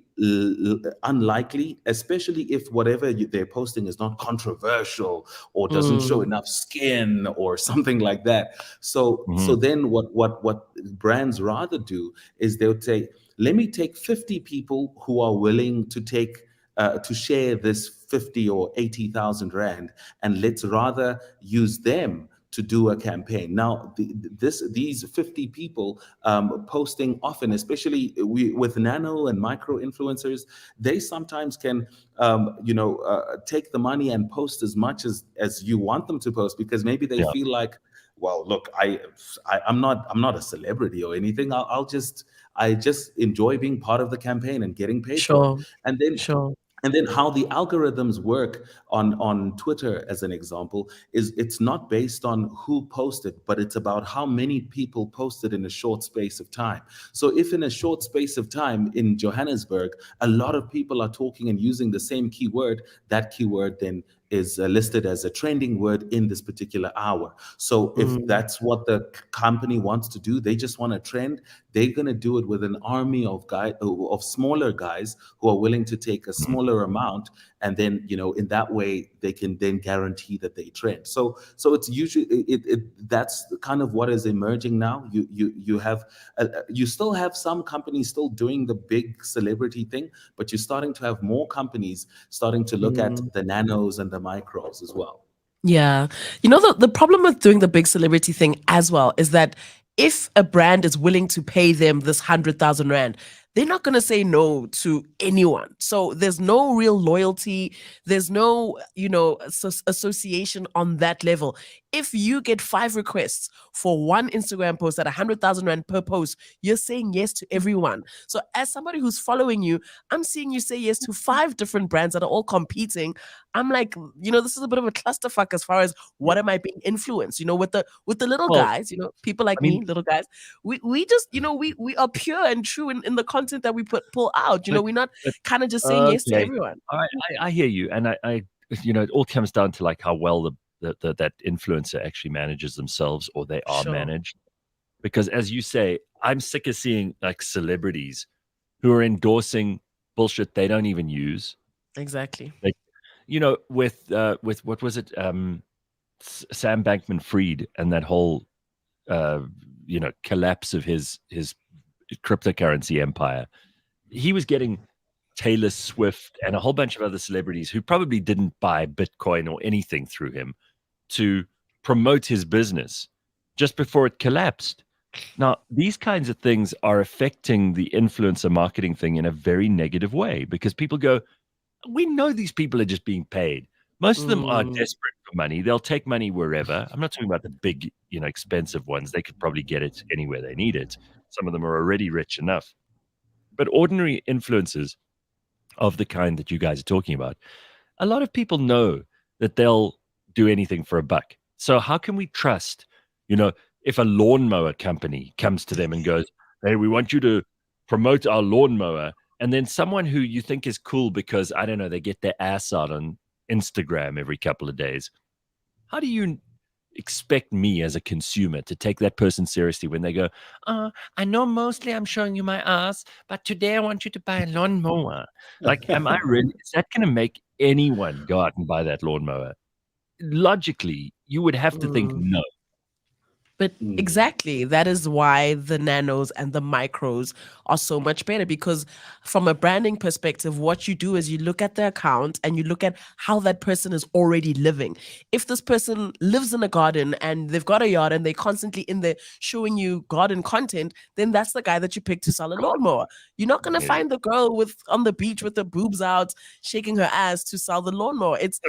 unlikely, especially if whatever they're posting is not controversial or doesn't show enough skin or something like that. So then what brands rather do is they'll say, let me take 50 people who are willing to take to share this 50 or 80,000 rand, and let's rather use them to do a campaign. Now, these 50 people posting often, especially with nano and micro influencers, they sometimes can, take the money and post as much as you want them to post, because maybe they feel like, well, look, I'm not a celebrity or anything. I just enjoy being part of the campaign and getting paid for it. And then And then how the algorithms work on Twitter, as an example, is it's not based on who posted, but it's about how many people posted in a short space of time. So if in a short space of time in Johannesburg, a lot of people are talking and using the same keyword, that keyword then is listed as a trending word in this particular hour. So if that's what the company wants to do, they just want to trend, they're going to do it with an army of smaller guys who are willing to take a smaller amount, and then in that way they can then guarantee that they trend. So it's usually that's kind of what is emerging now. You have you still have some companies still doing the big celebrity thing, but you're starting to have more companies starting to look at the nanos and the micros as well. Yeah. The problem with doing the big celebrity thing as well is that if a brand is willing to pay them this 100,000 rand, they're not going to say no to anyone. So there's no real loyalty. There's no, association on that level. If you get 5 requests for one Instagram post at 100,000 Rand per post, you're saying yes to everyone. So as somebody who's following you, I'm seeing you say yes to 5 different brands that are all competing. I'm like, this is a bit of a clusterfuck as far as what am I being influenced, with the little guys, people like me, little guys, we just, we are pure and true in the content that we pull out. We're not kind of just saying yes to everyone. I hear you. And I it all comes down to like how well that influencer actually manages themselves, or they are managed. Because as you say, I'm sick of seeing like celebrities who are endorsing bullshit they don't even use. Exactly. Like, with what was it? Sam Bankman-Fried and that whole collapse of his cryptocurrency empire. He was getting Taylor Swift and a whole bunch of other celebrities who probably didn't buy Bitcoin or anything through him to promote his business just before it collapsed. Now, these kinds of things are affecting the influencer marketing thing in a very negative way, because people go, we know these people are just being paid. Most of them are desperate for money. They'll take money wherever. I'm not talking about the big, expensive ones. They could probably get it anywhere they need it. Some of them are already rich enough. But ordinary influencers of the kind that you guys are talking about, a lot of people know that they'll do anything for a buck. So how can we trust, if a lawnmower company comes to them and goes, hey, we want you to promote our lawnmower, and then someone who you think is cool because, I don't know, they get their ass out on Instagram every couple of days. How do you expect me as a consumer to take that person seriously when they go, I know mostly I'm showing you my ass, but today I want you to buy a lawnmower? Like, am I really, is that going to make anyone go out and buy that lawnmower? Logically, you would have to think no. But exactly, that is why the nanos and the micros are so much better, because from a branding perspective, what you do is you look at the account and you look at how that person is already living. If this person lives in a garden and they've got a yard and they're constantly in there showing you garden content, then that's the guy that you pick to sell a lawnmower. You're not going to find the girl on the beach with the boobs out, shaking her ass to sell the lawnmower. It's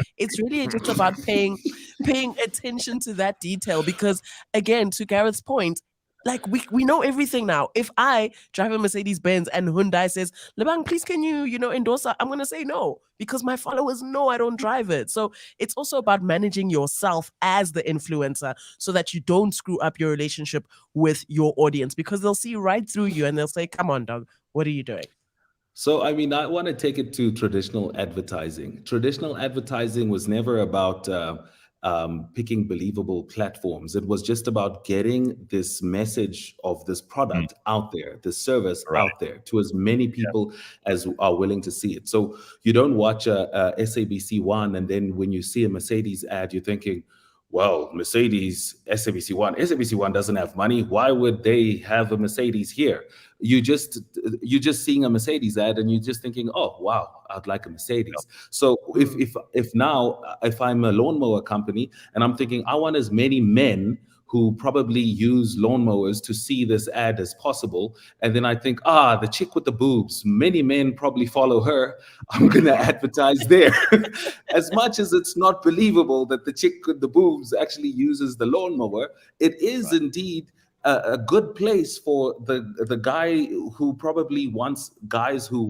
really just about paying attention to that detail, because again, to Gareth's point, like we know everything now. If I drive a Mercedes Benz and Hyundai says, Lebang, please can you endorse that? I'm gonna say no, because my followers know I don't drive it. So it's also about managing yourself as the influencer so that you don't screw up your relationship with your audience, because they'll see right through you and they'll say, come on, dog, what are you doing? So, I mean, I want to take it to traditional advertising. Traditional advertising was never about picking believable platforms. It was just about getting this message of this product out there, this service out there, to as many people as are willing to see it. So you don't watch a SABC One and then when you see a Mercedes ad, you're thinking, well, Mercedes, SABC One doesn't have money. Why would they have a Mercedes here? You're just seeing a Mercedes ad and you're just thinking, oh wow, I'd like a Mercedes. So if now I'm a lawnmower company and I'm thinking I want as many men who probably use lawnmowers to see this ad as possible, and then I think, the chick with the boobs, many men probably follow her, I'm gonna advertise there. As much as it's not believable that the chick with the boobs actually uses the lawnmower, it is indeed a good place for the guy who probably wants guys who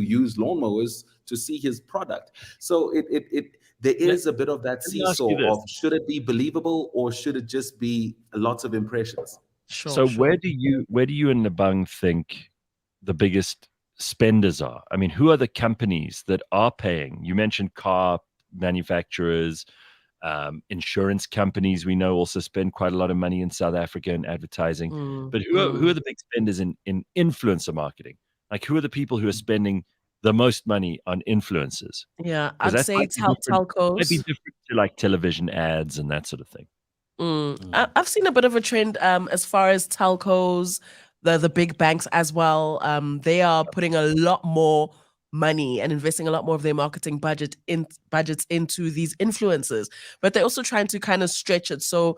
use lawnmowers to see his product. So there is a bit of that seesaw of should it be believable or should it just be lots of impressions? Sure. Where do you and Lebang think the biggest spenders are? I mean, who are the companies that are paying? You mentioned car manufacturers, insurance companies. We know also spend quite a lot of money in South Africa in advertising. But who are the big spenders in influencer marketing? Like, who are the people who are spending the most money on influencers? Yeah, I'd say telcos. Might be different to like television ads and that sort of thing. I've seen a bit of a trend as far as telcos, the big banks as well. They are putting a lot more money and investing a lot more of their marketing budgets into these influencers, but they're also trying to kind of stretch it. So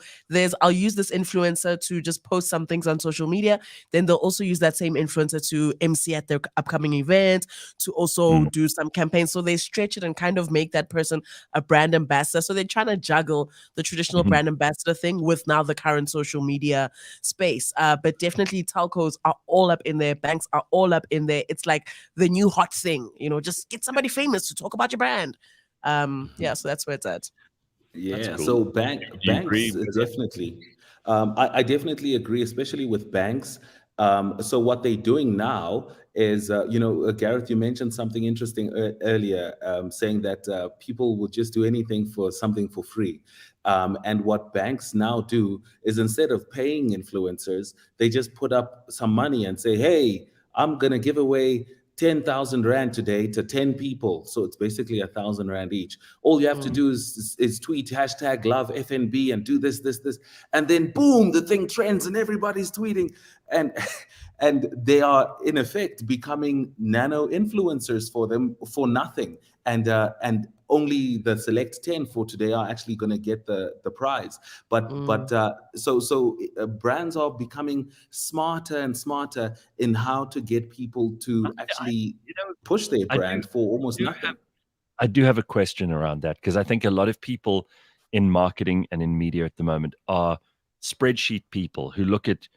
I'll use this influencer to just post some things on social media, then they'll also use that same influencer to MC at their upcoming event, to also do some campaigns. So they stretch it and kind of make that person a brand ambassador. So they're trying to juggle the traditional brand ambassador thing with now the current social media space. But definitely telcos are all up in there, banks are all up in there. It's like the new hot thing. Just get somebody famous to talk about your brand. So that's where it's at. Yeah, cool. so Do banks you agree with that? definitely. I definitely agree, especially with banks. So what they're doing now is, Gareth, you mentioned something interesting earlier, saying that people will just do anything for something for free. And what banks now do is, instead of paying influencers, they just put up some money and say, hey, I'm going to give away 10,000 Rand today to 10 people. So it's basically 1,000 Rand each. All you have to do is tweet hashtag love FNB and do this. And then boom, the thing trends and everybody's tweeting. And they are in effect becoming nano influencers for them for nothing. And only the select 10 for today are actually going to get the prize. But brands are becoming smarter and smarter in how to get people to actually push their brand for almost nothing. I do have a question around that, because I think a lot of people in marketing and in media at the moment are spreadsheet people who look at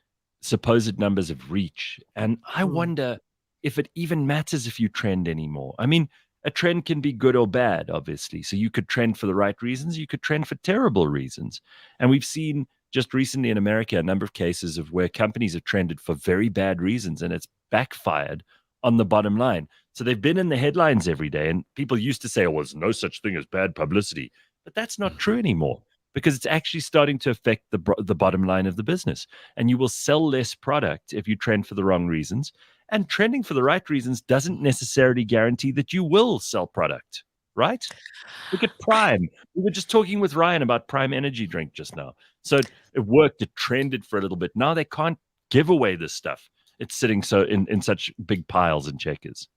supposed numbers of reach. And I wonder if it even matters if you trend anymore. I mean, a trend can be good or bad, obviously. So you could trend for the right reasons, you could trend for terrible reasons. And we've seen just recently in America a number of cases of where companies have trended for very bad reasons, and it's backfired on the bottom line. So they've been in the headlines every day, and people used to say, oh, there's no such thing as bad publicity. But that's not true anymore, because it's actually starting to affect the bottom line of the business. And you will sell less product if you trend for the wrong reasons. And trending for the right reasons doesn't necessarily guarantee that you will sell product, right? Look at Prime. We were just talking with Ryan about Prime energy drink just now. So it worked. It trended for a little bit. Now they can't give away this stuff. It's sitting so in such big piles and checkers.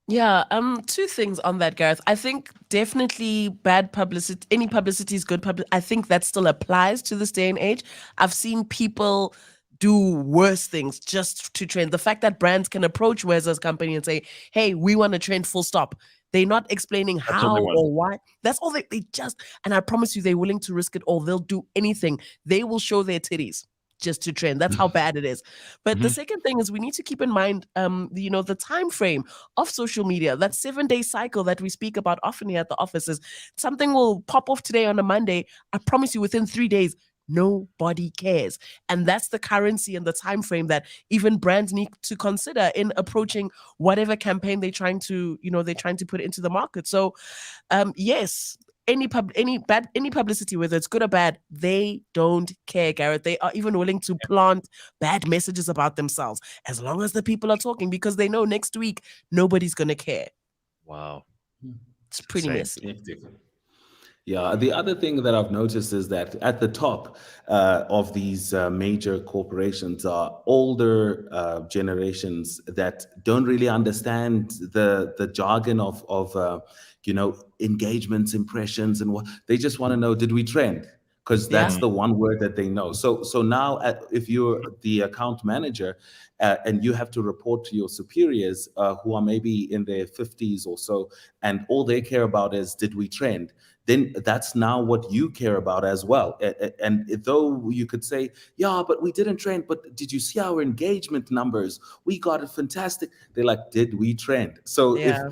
Yeah, two things on that, Gareth. I think definitely bad publicity, any publicity is good publicity. I think that still applies to this day and age. I've seen people do worse things just to trend. The fact that brands can approach Weza's company and say, hey, we want to trend, full stop. They're not explaining how or why. That's all they just, and I promise you, they're willing to risk it all. They'll do anything. They will show their titties just to trend. That's how bad it is. But the second thing is, we need to keep in mind, the time frame of social media. That 7-day cycle that we speak about often here at the offices. Something will pop off today on a Monday. I promise you, within 3 days, nobody cares. And that's the currency and the time frame that even brands need to consider in approaching whatever campaign they're trying to put into the market. So yes, any publicity, whether it's good or bad, they don't care, Gareth. They are even willing to plant bad messages about themselves as long as the people are talking, because they know next week nobody's gonna care. Wow. It's pretty messy. Yeah, the other thing that I've noticed is that at the top of these major corporations are older generations that don't really understand the jargon of engagements, impressions, and what they just want to know: did we trend? Because that's the one word that they know. So now, if you're the account manager and you have to report to your superiors who are maybe in their 50s or so, and all they care about is, did we trend? Then that's now what you care about as well. And though you could say, yeah, but we didn't trend, but did you see our engagement numbers? We got it fantastic. They're like, did we trend? So if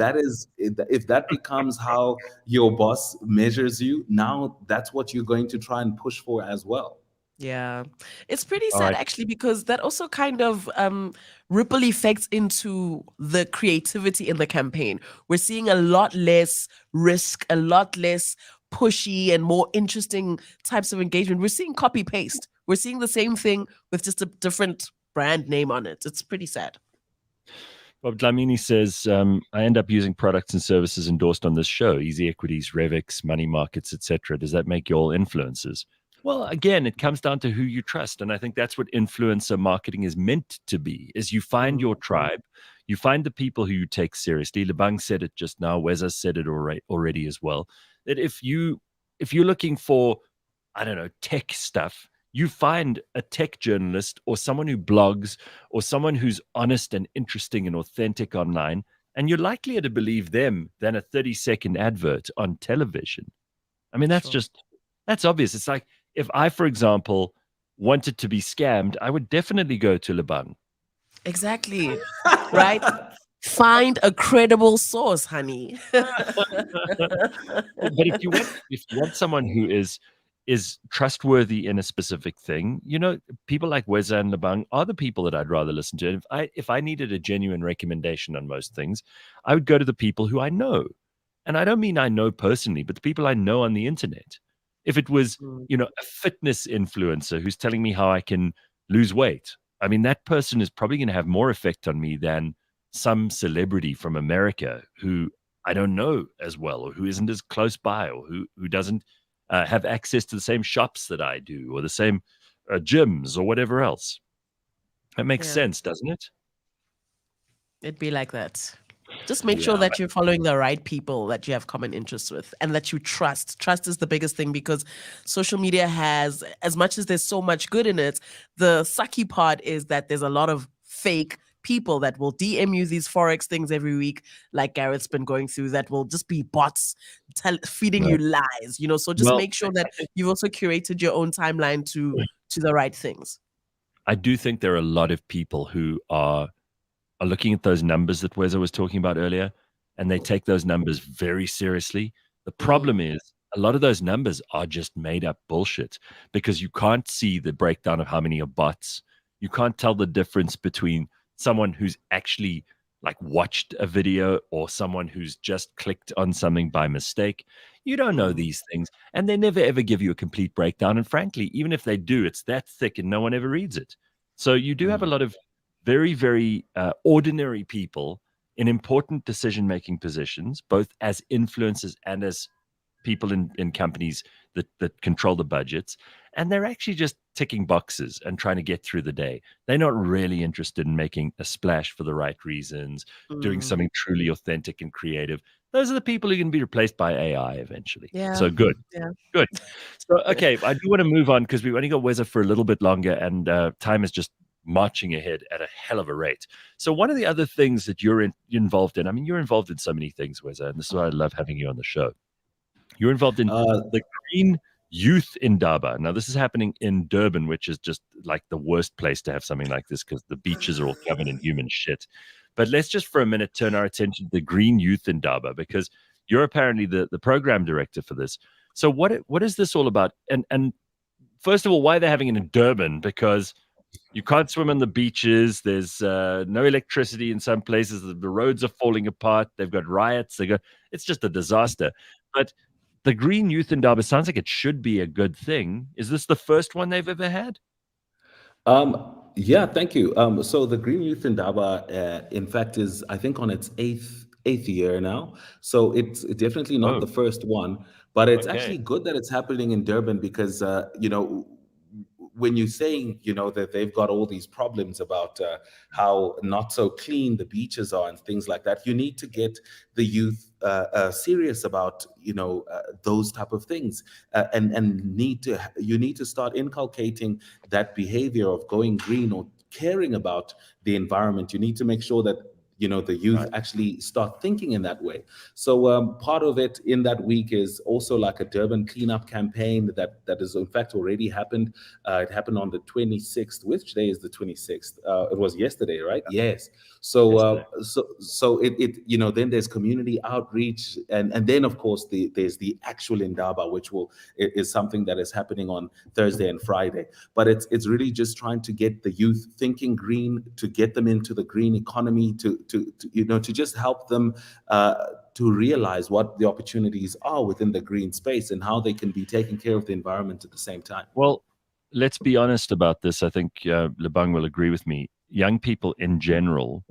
that becomes how your boss measures you, now that's what you're going to try and push for as well. Yeah, it's pretty sad actually, because that also kind of ripple effects into the creativity in the campaign. We're seeing a lot less risk, a lot less pushy and more interesting types of engagement. We're seeing copy paste. We're seeing the same thing with just a different brand name on it. It's pretty sad. Bob Dlamini says, I end up using products and services endorsed on this show, Easy Equities, Revix, money markets, etc. Does that make you all influencers? Well, again, it comes down to who you trust. And I think that's what influencer marketing is meant to be, is you find your tribe, you find the people who you take seriously. Lebang said it just now, Weza said it already as well, that if you're looking for, I don't know, tech stuff, you find a tech journalist or someone who blogs or someone who's honest and interesting and authentic online, and you're likelier to believe them than a 30-second advert on television. I mean, that's obvious. It's like if I, for example, wanted to be scammed, I would definitely go to Lebang. Exactly. Right? Find a credible source, honey. But if you want someone who is trustworthy in a specific thing, people like Weza and Lebang are the people that I'd rather listen to. And if I needed a genuine recommendation on most things, I would go to the people who I know. And I don't mean I know personally, but the people I know on the internet. If it was, a fitness influencer who's telling me how I can lose weight, I mean, that person is probably going to have more effect on me than some celebrity from America who I don't know as well, or who isn't as close by, or who doesn't have access to the same shops that I do, or the same gyms, or whatever else. That makes sense, doesn't it? It'd be like that. Just make sure that you're following the right people that you have common interests with and that you trust. Trust is the biggest thing, because social media has, as much as there's so much good in it, the sucky part is that there's a lot of fake people that will DM you these Forex things every week, like Gareth's been going through, that will just be bots feeding you lies, so just make sure that you've also curated your own timeline to the right things. I do think there are a lot of people who are looking at those numbers that Weza was talking about earlier, and they take those numbers very seriously. The problem is a lot of those numbers are just made up bullshit, because you can't see the breakdown of how many are bots. You can't tell the difference between someone who's actually watched a video or someone who's just clicked on something by mistake. You don't know these things, and they never ever give you a complete breakdown. And frankly, even if they do, it's that thick and no one ever reads it. So you do have a lot of very, very ordinary people in important decision-making positions, both as influencers and as people in companies that control the budgets. And they're actually just ticking boxes and trying to get through the day. They're not really interested in making a splash for the right reasons, doing something truly authentic and creative. Those are the people who can be replaced by AI eventually. Yeah. So good. Yeah. Good. So, okay, I do want to move on, because we've only got Weza for a little bit longer, and time is just marching ahead at a hell of a rate. So one of the other things that you're involved in, I mean, you're involved in so many things, Weza, and this is why I love having you on the show. You're involved in the Green Youth Indaba. Now, this is happening in Durban, which is just like the worst place to have something like this, because the beaches are all covered in human shit. But let's just for a minute turn our attention to the Green Youth Indaba, because you're apparently the program director for this. So what is this all about? And first of all, why they're having it in Durban? Because you can't swim on the beaches. There's no electricity in some places. The roads are falling apart. They've got riots. It's just a disaster. But the Green Youth Indaba sounds like it should be a good thing. Is this the first one they've ever had? Yeah, thank you. So the Green Youth Indaba, in fact, is, I think, on its eighth year now. So it's definitely not the first one, but it's actually good that it's happening in Durban, because when you're saying, that they've got all these problems about how not so clean the beaches are and things like that, you need to get the youth serious about, those type of things, and you need to start inculcating that behavior of going green or caring about the environment. You need to make sure that the youth actually start thinking in that way. So part of it in that week is also like a Durban cleanup campaign that is in fact already happened. It happened on the 26th. Which day is the 26th? It was yesterday, right? Yes. So so it then there's community outreach, and then of course there's the actual Indaba, which is something that is happening on Thursday and Friday. But it's really just trying to get the youth thinking green, to get them into the green economy, to just help them to realize what the opportunities are within the green space and how they can be taking care of the environment at the same time. Well, let's be honest about this. I think Lebang will agree with me. Young people in general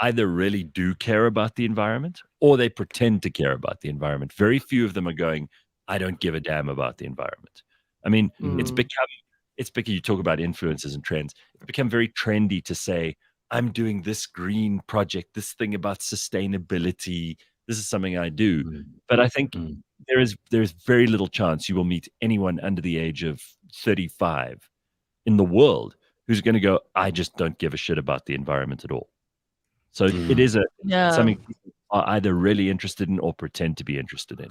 either really do care about the environment, or they pretend to care about the environment. Very few of them are going, I don't give a damn about the environment. I mean, it's become, you talk about influences and trends. It's become very trendy to say, I'm doing this green project, this thing about sustainability. This is something I do. But I think there's very little chance you will meet anyone under the age of 35 in the world who's going to go, I just don't give a shit about the environment at all. So it is something people are either really interested in or pretend to be interested in.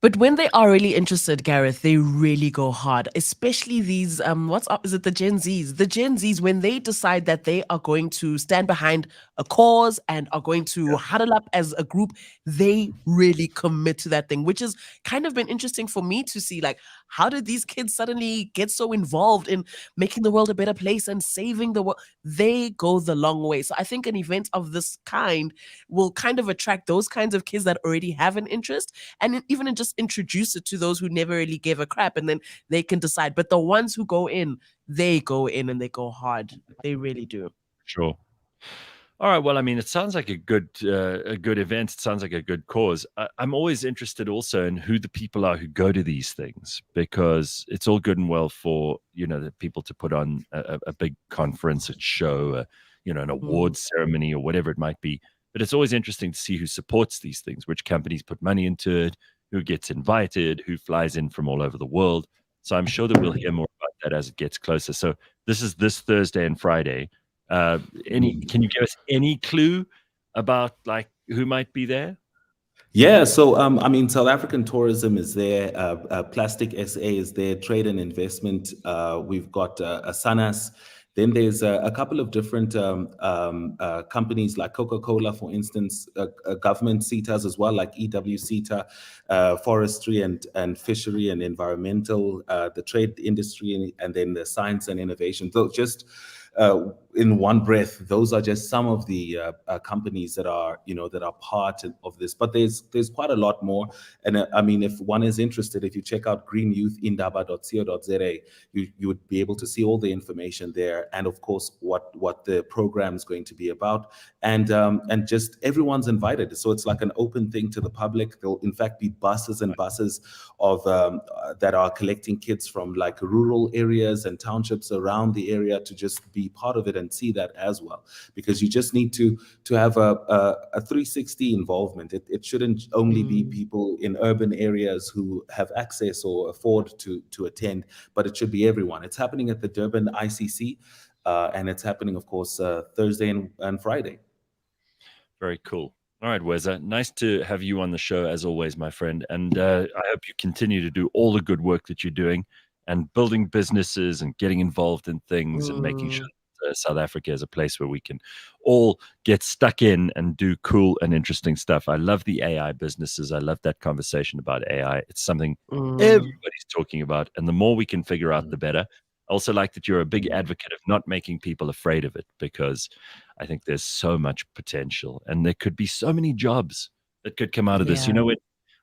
But when they are really interested, Gareth, they really go hard, especially these, is it the Gen Zs? The Gen Zs, when they decide that they are going to stand behind a cause and are going to huddle up as a group, they really commit to that thing, which has kind of been interesting for me to see, like, how did these kids suddenly get so involved in making the world a better place and saving the world? They go the long way. So I think an event of this kind will kind of attract those kinds of kids that already have an interest, and even just introduce it to those who never really gave a crap, and then they can decide. But the ones who go in and they go hard. They really do. Sure. All right. Well, I mean, it sounds like a good event. It sounds like a good cause. I'm always interested also in who the people are who go to these things, because it's all good and well for, the people to put on a big conference, a show, an awards ceremony or whatever it might be. But it's always interesting to see who supports these things, which companies put money into it, who gets invited, who flies in from all over the world. So I'm sure that we'll hear more about that as it gets closer. So this is this Thursday and Friday. Can you give us any clue about like who might be there? Yeah, so I mean, South African tourism is there, Plastic SA is there, trade and investment. We've got Sanas. Then there's a couple of different companies like Coca-Cola, for instance, government SETAs as well, like EW SETA, forestry and fishery and environmental, the trade industry, and then the science and innovation. So just in one breath, those are just some of the companies that are part of this. But there's quite a lot more. And I mean, if one is interested, if you check out greenyouthindaba.co.za, you would be able to see all the information there, and of course what the program is going to be about, and just everyone's invited. So it's like an open thing to the public. There'll in fact be buses and buses of that are collecting kids from like rural areas and townships around the area to just be part of it and see that as well, because you just need to have a 360 involvement. It shouldn't only be people in urban areas who have access or afford to attend, but it should be everyone. It's happening at the Durban ICC, and it's happening, of course, Thursday and Friday. Very cool. All right, Weza, nice to have you on the show as always, my friend. And I hope you continue to do all the good work that you're doing and building businesses and getting involved in things and making sure that South Africa is a place where we can all get stuck in and do cool and interesting stuff. I love the AI businesses. I love that conversation about AI. It's something everybody's talking about. And the more we can figure out, the better. I also like that you're a big advocate of not making people afraid of it, because I think there's so much potential and there could be so many jobs that could come out of this. You know,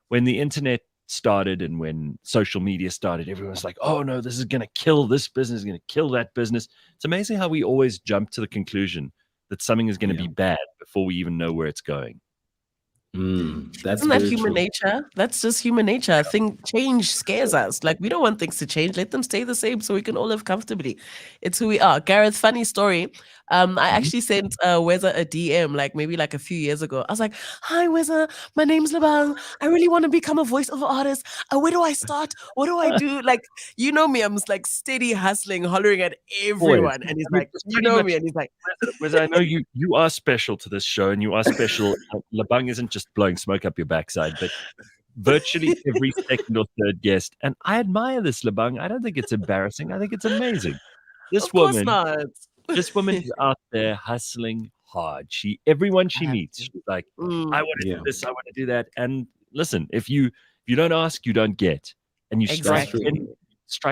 when the internet started and when social media started, everyone was like, oh no, this is going to kill this business, going to kill that business. It's amazing how we always jump to the conclusion that something is going to be bad before we even know where it's going. Isn't that human nature? That's just human nature. I think change scares us. Like, we don't want things to change. Let them stay the same so we can all live comfortably. It's who we are. Gareth, funny story. I actually sent Weza a DM maybe a few years ago. I was like, hi Weza, my name's Lebang. I really want to become a voiceover artist. Where do I start? What do I do? You know me, I'm just steady hustling, hollering at everyone. And he's like, you know me. And he's like, Weza, I know you are special to this show, and you are special. Lebang isn't just blowing smoke up your backside, but virtually every second or third guest. And I admire this, Lebang. I don't think it's embarrassing. I think it's amazing. This woman is out there hustling hard. Everyone she meets, she's like, I want to do this, I want to do that. And listen, if you don't ask, you don't get. And you strike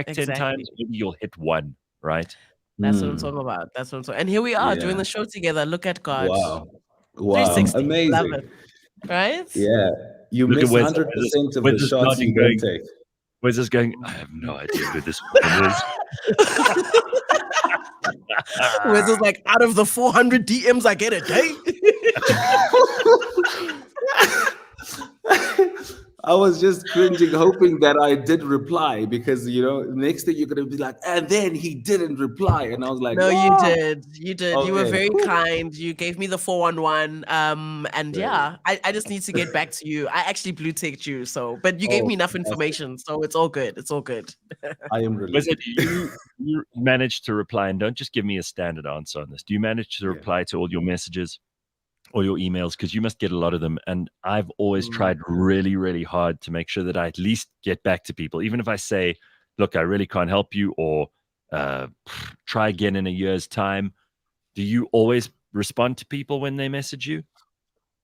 10 times, maybe you'll hit one, right? That's what I'm talking about. That's what I'm talking. And here we are doing the show together. Look at God. Wow. 360. Amazing. Love it. Right? Yeah. You miss 100% of the shots you don't take. Weza's going, I have no idea who this woman is. Weza's like, out of the 400 DMs I get a day. I was just cringing, hoping that I did reply because next thing you're gonna be like, and then he didn't reply, and I was like, No, you "What?" did. You did. You were Okay, very whew. kind. You gave me the 411. And Great. yeah, I just need to get back to you. I actually blue ticked you, but you gave Oh, me enough fantastic. information, so it's all good. It's all good. I am Was it relieved. you managed to reply? And don't just give me a standard answer on this. Do you manage to Yeah. reply to all your messages or your emails? Because you must get a lot of them. And I've always tried really, really hard to make sure that I at least get back to people, even if I say, "Look, I really can't help you," or "Try again in a year's time." Do you always respond to people when they message you?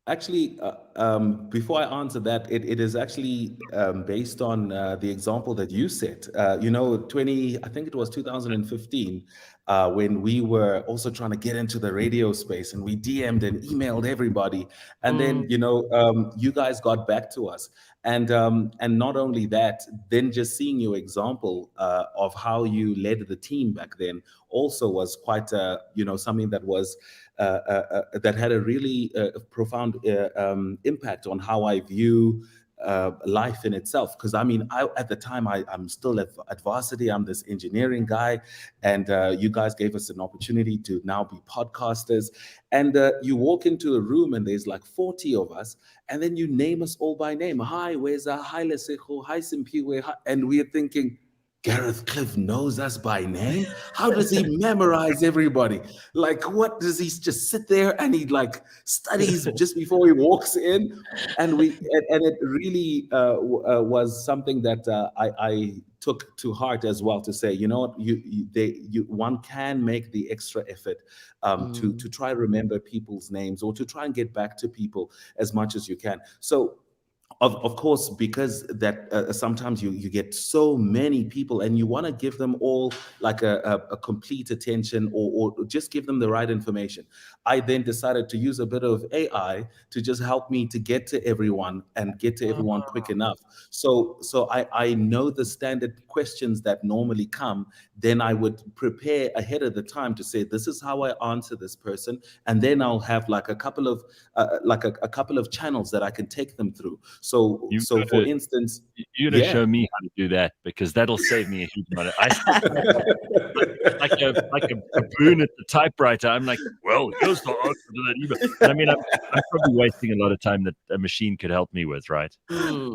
Actually, before I answer that, it is actually based on the example that you set. I think it was 2015, when we were also trying to get into the radio space, and we DM'd and emailed everybody, and then you guys got back to us, and not only that, then just seeing your example of how you led the team back then also was quite something that was. That had a really profound impact on how I view life in itself. Because at the time, I'm still at varsity. I'm this engineering guy, and you guys gave us an opportunity to now be podcasters. And you walk into a room, and there's like 40 of us, and then you name us all by name. Hi, Weza. Hi, Lesejo. Hi, Simpiwe. And we're thinking, Gareth Cliff knows us by name? How does he memorize everybody? Like, what does he just sit there and he like studies just before he walks in? And it really was something that I took to heart as well, to say, you know what, one can make the extra effort to try remember people's names, or to try and get back to people as much as you can. So of course, because that sometimes you get so many people, and you want to give them all like a complete attention, or just give them the right information. I then decided to use a bit of AI to just help me to get to everyone, and get to everyone quick enough. So I know the standard questions that normally come. Then I would prepare ahead of the time to say, this is how I answer this person, and then I'll have like a couple of a couple of channels that I can take them through. So for instance, you're gonna show me how to do that, because that'll save me a huge amount of. I still like a baboon at the typewriter. I'm like, well, here's the answer to that email. And I mean, I'm probably wasting a lot of time that a machine could help me with, right?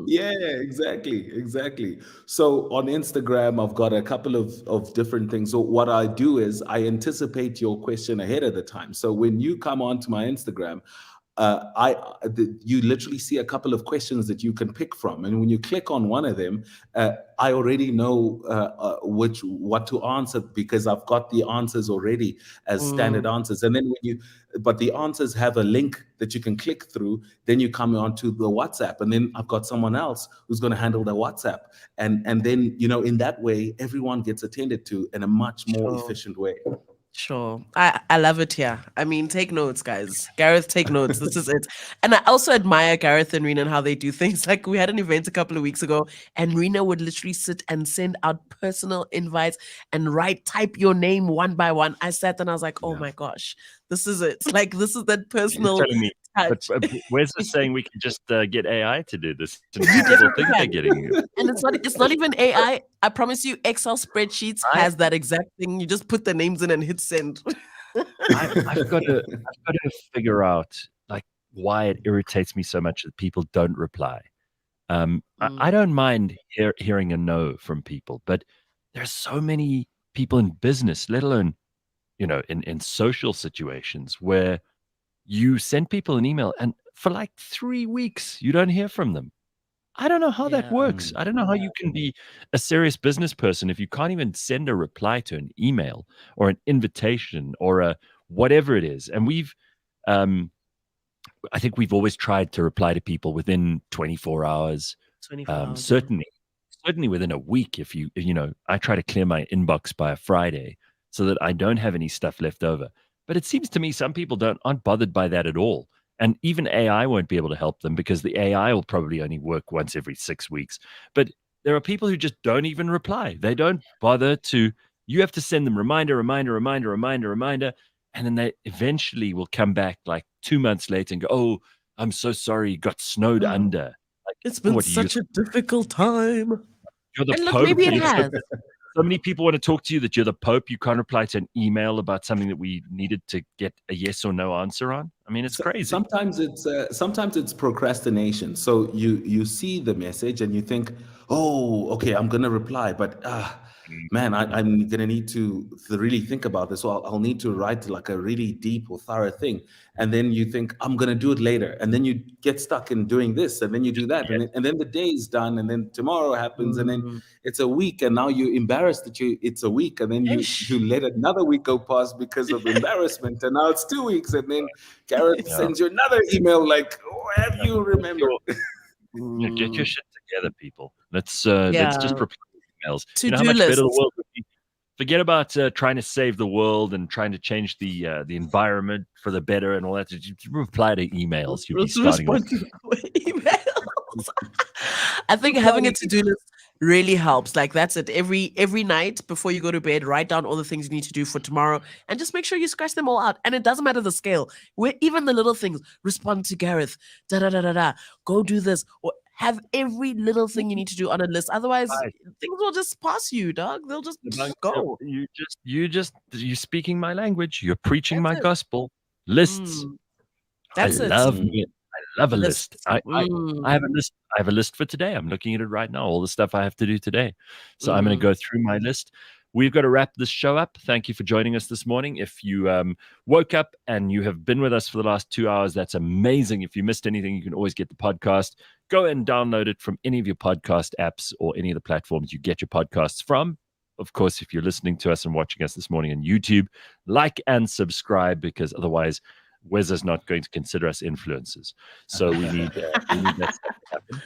Yeah, exactly. So on Instagram, I've got a couple of different things. So what I do is I anticipate your question ahead of the time. So when you come onto my Instagram, you literally see a couple of questions that you can pick from, and when you click on one of them, I already know what to answer, because I've got the answers already as standard answers. And then but the answers have a link that you can click through. Then you come onto the WhatsApp, and then I've got someone else who's going to handle the WhatsApp, and then in that way, everyone gets attended to in a much more efficient way. Sure. I love it here. I mean, take notes, guys. Gareth, take notes. This is it. And I also admire Gareth and Rena and how they do things. Like, we had an event a couple of weeks ago, and Rena would literally sit and send out personal invites and type your name one by one. I sat and I was like, oh my gosh, this is it. Like, this is that personal You're telling me. touch. But where's the saying we can just get AI to do this? And people think they're getting it. And it's not even AI. I promise you, Excel spreadsheets has that exact thing. You just put the names in and hit send. I've got to figure out like why it irritates me so much that people don't reply. I don't mind hearing a no from people, but there's so many people in business, let alone in social situations, where you send people an email and for like 3 weeks you don't hear from them. I don't know how that works. I don't know how you can be a serious business person if you can't even send a reply to an email or an invitation or a whatever it is. And I think we've always tried to reply to people within 24 hours. 24 hours. Certainly within a week. If I try to clear my inbox by a Friday so that I don't have any stuff left over. But it seems to me some people aren't bothered by that at all. And even AI won't be able to help them, because the AI will probably only work once every 6 weeks. But there are people who just don't even reply. They don't bother to. You have to send them reminder. And then they eventually will come back like 2 months later and go, oh, I'm so sorry, got snowed under. Like, It's been What do you such a difficult time. You're the And look, Pope. maybe it you know? has. So many people want to talk to you that you're the Pope. You can't reply to an email about something that we needed to get a yes or no answer on. I mean, it's crazy. Sometimes it's procrastination. So you see the message and you think, oh, okay, I'm gonna reply, but man, I'm gonna need to really think about this. So I'll need to write like a really deep or thorough thing, and then you think I'm gonna do it later, and then you get stuck in doing this, and then you do that, and then the day is done, and then tomorrow happens, and then it's a week, and now you're embarrassed that it's a week, and then you let another week go past because of embarrassment, and now it's 2 weeks, and then Gareth sends you another email like, oh, have you remembered? Get your shit together, people. Let's just reply to emails. You know how To-do much better the lists. world would be. Forget about trying to save the world and trying to change the environment for the better and all that. Just reply to emails. You'll be starting with. Emails. I think having a to-do list really helps. Like that's it. Every night before you go to bed, write down all the things you need to do for tomorrow, and just make sure you scratch them all out. And it doesn't matter the scale. Where even the little things. Respond to Gareth. Da da da da da. Go do this. Or have every little thing you need to do on a list. Otherwise, things will just pass you, dog. They'll just go. You're speaking my language. You're preaching my gospel. Lists. That's I it. love it. I love a list. I Mm. have a list. I have a list for today. I'm looking at it right now. All the stuff I have to do today. So I'm going to go through my list. We've got to wrap this show up. Thank you for joining us this morning. If you woke up and you have been with us for the last 2 hours, that's amazing. If you missed anything, you can always get the podcast. Go and download it from any of your podcast apps or any of the platforms you get your podcasts from. Of course, if you're listening to us and watching us this morning on YouTube, like and subscribe, because otherwise Weza's not going to consider us influencers. So we need that stuff to happen.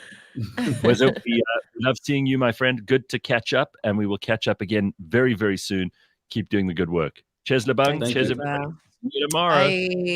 Weza, we love seeing you, my friend. Good to catch up, and we will catch up again very, very soon. Keep doing the good work. Cheers, Lebang. Cheers, everybody. See you tomorrow. Bye.